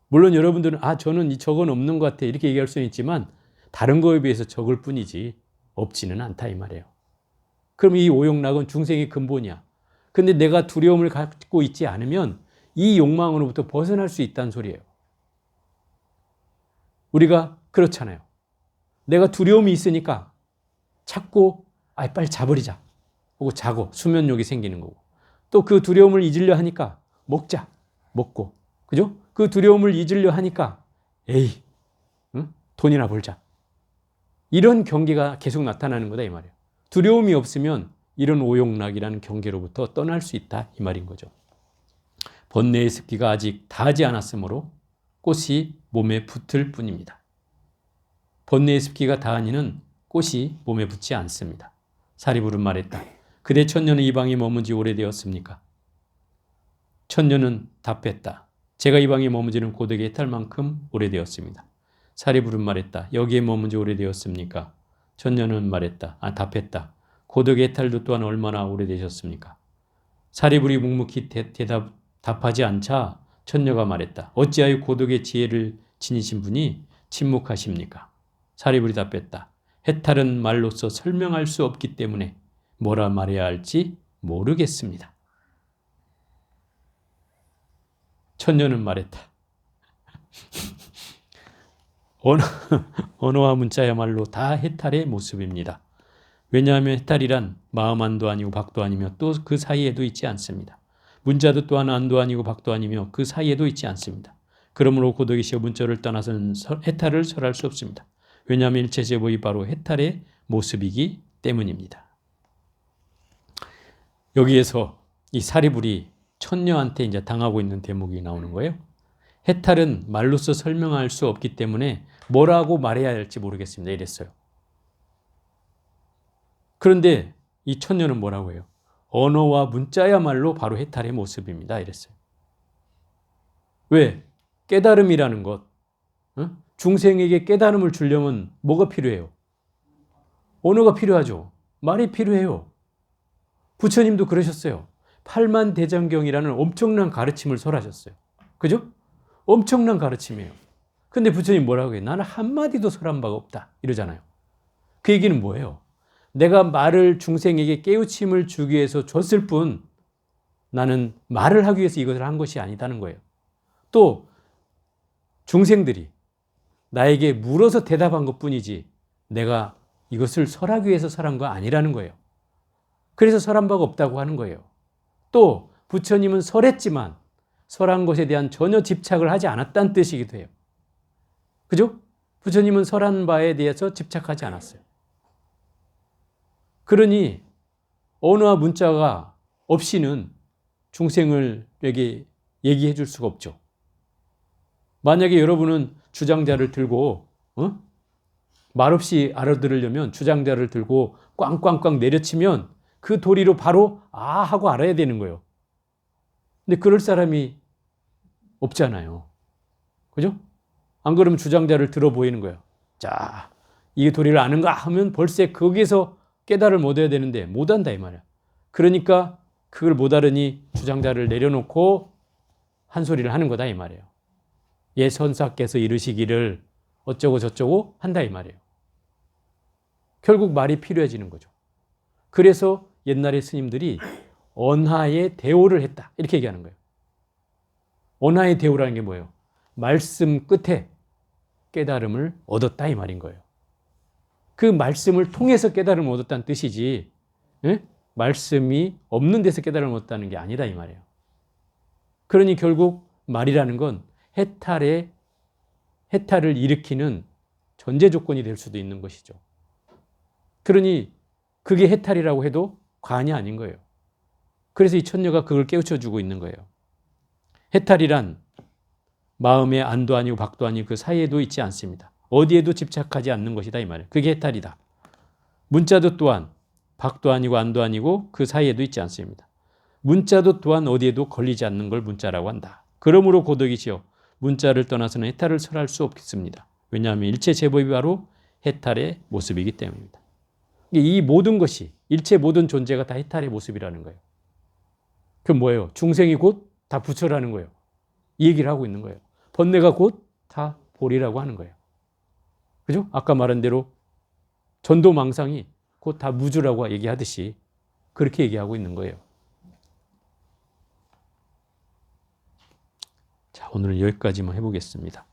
B: 물론 여러분들은 저는 저건 없는 것 같아 이렇게 얘기할 수는 있지만 다른 거에 비해서 적을 뿐이지 없지는 않다 이 말이에요. 그럼 이 오욕락은 중생의 근본이야. 근데 내가 두려움을 갖고 있지 않으면 이 욕망으로부터 벗어날 수 있다는 소리예요. 우리가 그렇잖아요. 내가 두려움이 있으니까 자꾸 빨리 자버리자 하고 자고 수면욕이 생기는 거고 또 그 두려움을 잊으려 하니까 먹자 먹고 그죠? 그 두려움을 잊으려 하니까 돈이나 벌자 이런 경계가 계속 나타나는 거다 이 말이에요. 두려움이 없으면 이런 오욕락이라는 경계로부터 떠날 수 있다 이 말인 거죠. 번뇌의 습기가 아직 다하지 않았으므로 꽃이 몸에 붙을 뿐입니다. 번뇌의 습기가 다한 이는 꽃이 몸에 붙지 않습니다. 사리불은 말했다. 그대 천년은 이 방에 머문 지 오래되었습니까? 천년은 답했다. 제가 이 방에 머무지는 고독의 해탈만큼 오래되었습니다. 사리불은 말했다. 여기에 머문 지 오래되었습니까? 천년은 말했다. 답했다. 고독의 해탈도 또한 얼마나 오래되셨습니까? 사리불이 묵묵히 답하지 않자 천녀가 말했다. 어찌하여 고독의 지혜를 지니신 분이 침묵하십니까? 사리불이 답했다. 해탈은 말로써 설명할 수 없기 때문에 뭐라 말해야 할지 모르겠습니다. 천녀는 말했다. 언어와 문자야말로 다 해탈의 모습입니다. 왜냐하면 해탈이란 마음 안도 아니고 밖도 아니며 또 그 사이에도 있지 않습니다. 문자도 또한 안도 아니고 밖도 아니며 그 사이에도 있지 않습니다. 그러므로 고독이시여 문자를 떠나서는 해탈을 설할 수 없습니다. 왜냐하면 일체 제법이 바로 해탈의 모습이기 때문입니다. 여기에서 이 사리불이 천녀한테 이제 당하고 있는 대목이 나오는 거예요. 해탈은 말로써 설명할 수 없기 때문에 뭐라고 말해야 할지 모르겠습니다. 이랬어요. 그런데 이 천녀는 뭐라고 해요? 언어와 문자야말로 바로 해탈의 모습입니다. 이랬어요. 왜? 깨달음이라는 것. 중생에게 깨달음을 주려면 뭐가 필요해요? 언어가 필요하죠. 말이 필요해요. 부처님도 그러셨어요. 팔만대장경이라는 엄청난 가르침을 설하셨어요. 그죠? 엄청난 가르침이에요. 근데 부처님 뭐라고 해요? 나는 한마디도 설한 바가 없다. 이러잖아요. 그 얘기는 뭐예요? 내가 말을 중생에게 깨우침을 주기 위해서 줬을 뿐 나는 말을 하기 위해서 이것을 한 것이 아니다는 거예요. 또 중생들이 나에게 물어서 대답한 것뿐이지 내가 이것을 설하기 위해서 설한 거 아니라는 거예요. 그래서 설한 바가 없다고 하는 거예요. 또 부처님은 설했지만 설한 것에 대한 전혀 집착을 하지 않았다는 뜻이기도 해요. 그죠? 부처님은 설한 바에 대해서 집착하지 않았어요. 그러니 언어와 문자가 없이는 중생을에게 얘기해 줄 수가 없죠. 만약에 여러분은 주장자를 들고 말없이 알아들으려면 주장자를 들고 꽝꽝꽝 내려치면 그 도리로 바로 하고 알아야 되는 거예요. 근데 그럴 사람이 없잖아요. 그죠? 안 그러면 주장자를 들어 보이는 거예요. 자, 이 도리를 아는가 하면 벌써 거기에서 깨달을 못 해야 되는데 못 한다 이 말이야. 그러니까 그걸 못 알으니 주장자를 내려놓고 한 소리를 하는 거다 이 말이에요. 예 선사께서 이르시기를 어쩌고 저쩌고 한다 이 말이에요. 결국 말이 필요해지는 거죠. 그래서 옛날에 스님들이 언하의 대오를 했다 이렇게 얘기하는 거예요. 언하의 대오라는 게 뭐예요? 말씀 끝에 깨달음을 얻었다 이 말인 거예요. 그 말씀을 통해서 깨달음을 얻었다는 뜻이지, 예? 말씀이 없는 데서 깨달음을 얻었다는 게 아니다 이 말이에요. 그러니 결국 말이라는 건 해탈을 일으키는 전제 조건이 될 수도 있는 것이죠. 그러니 그게 해탈이라고 해도 과언이 아닌 거예요. 그래서 이 천녀가 그걸 깨우쳐주고 있는 거예요. 해탈이란 마음의 안도 아니고 박도 아니고 그 사이에도 있지 않습니다. 어디에도 집착하지 않는 것이다 이 말이에요. 그게 해탈이다. 문자도 또한 박도 아니고 안도 아니고 그 사이에도 있지 않습니다. 문자도 또한 어디에도 걸리지 않는 걸 문자라고 한다. 그러므로 고덕이시여 문자를 떠나서는 해탈을 설할 수 없겠습니다. 왜냐하면 일체 제법이 바로 해탈의 모습이기 때문입니다. 이 모든 것이 일체 모든 존재가 다 해탈의 모습이라는 거예요. 그럼 뭐예요? 중생이 곧 다 부처라는 거예요. 이 얘기를 하고 있는 거예요. 번뇌가 곧 다 보리라고 하는 거예요. 그죠? 아까 말한 대로 전도망상이 곧 다 무주라고 얘기하듯이 그렇게 얘기하고 있는 거예요. 자, 오늘은 여기까지만 해보겠습니다.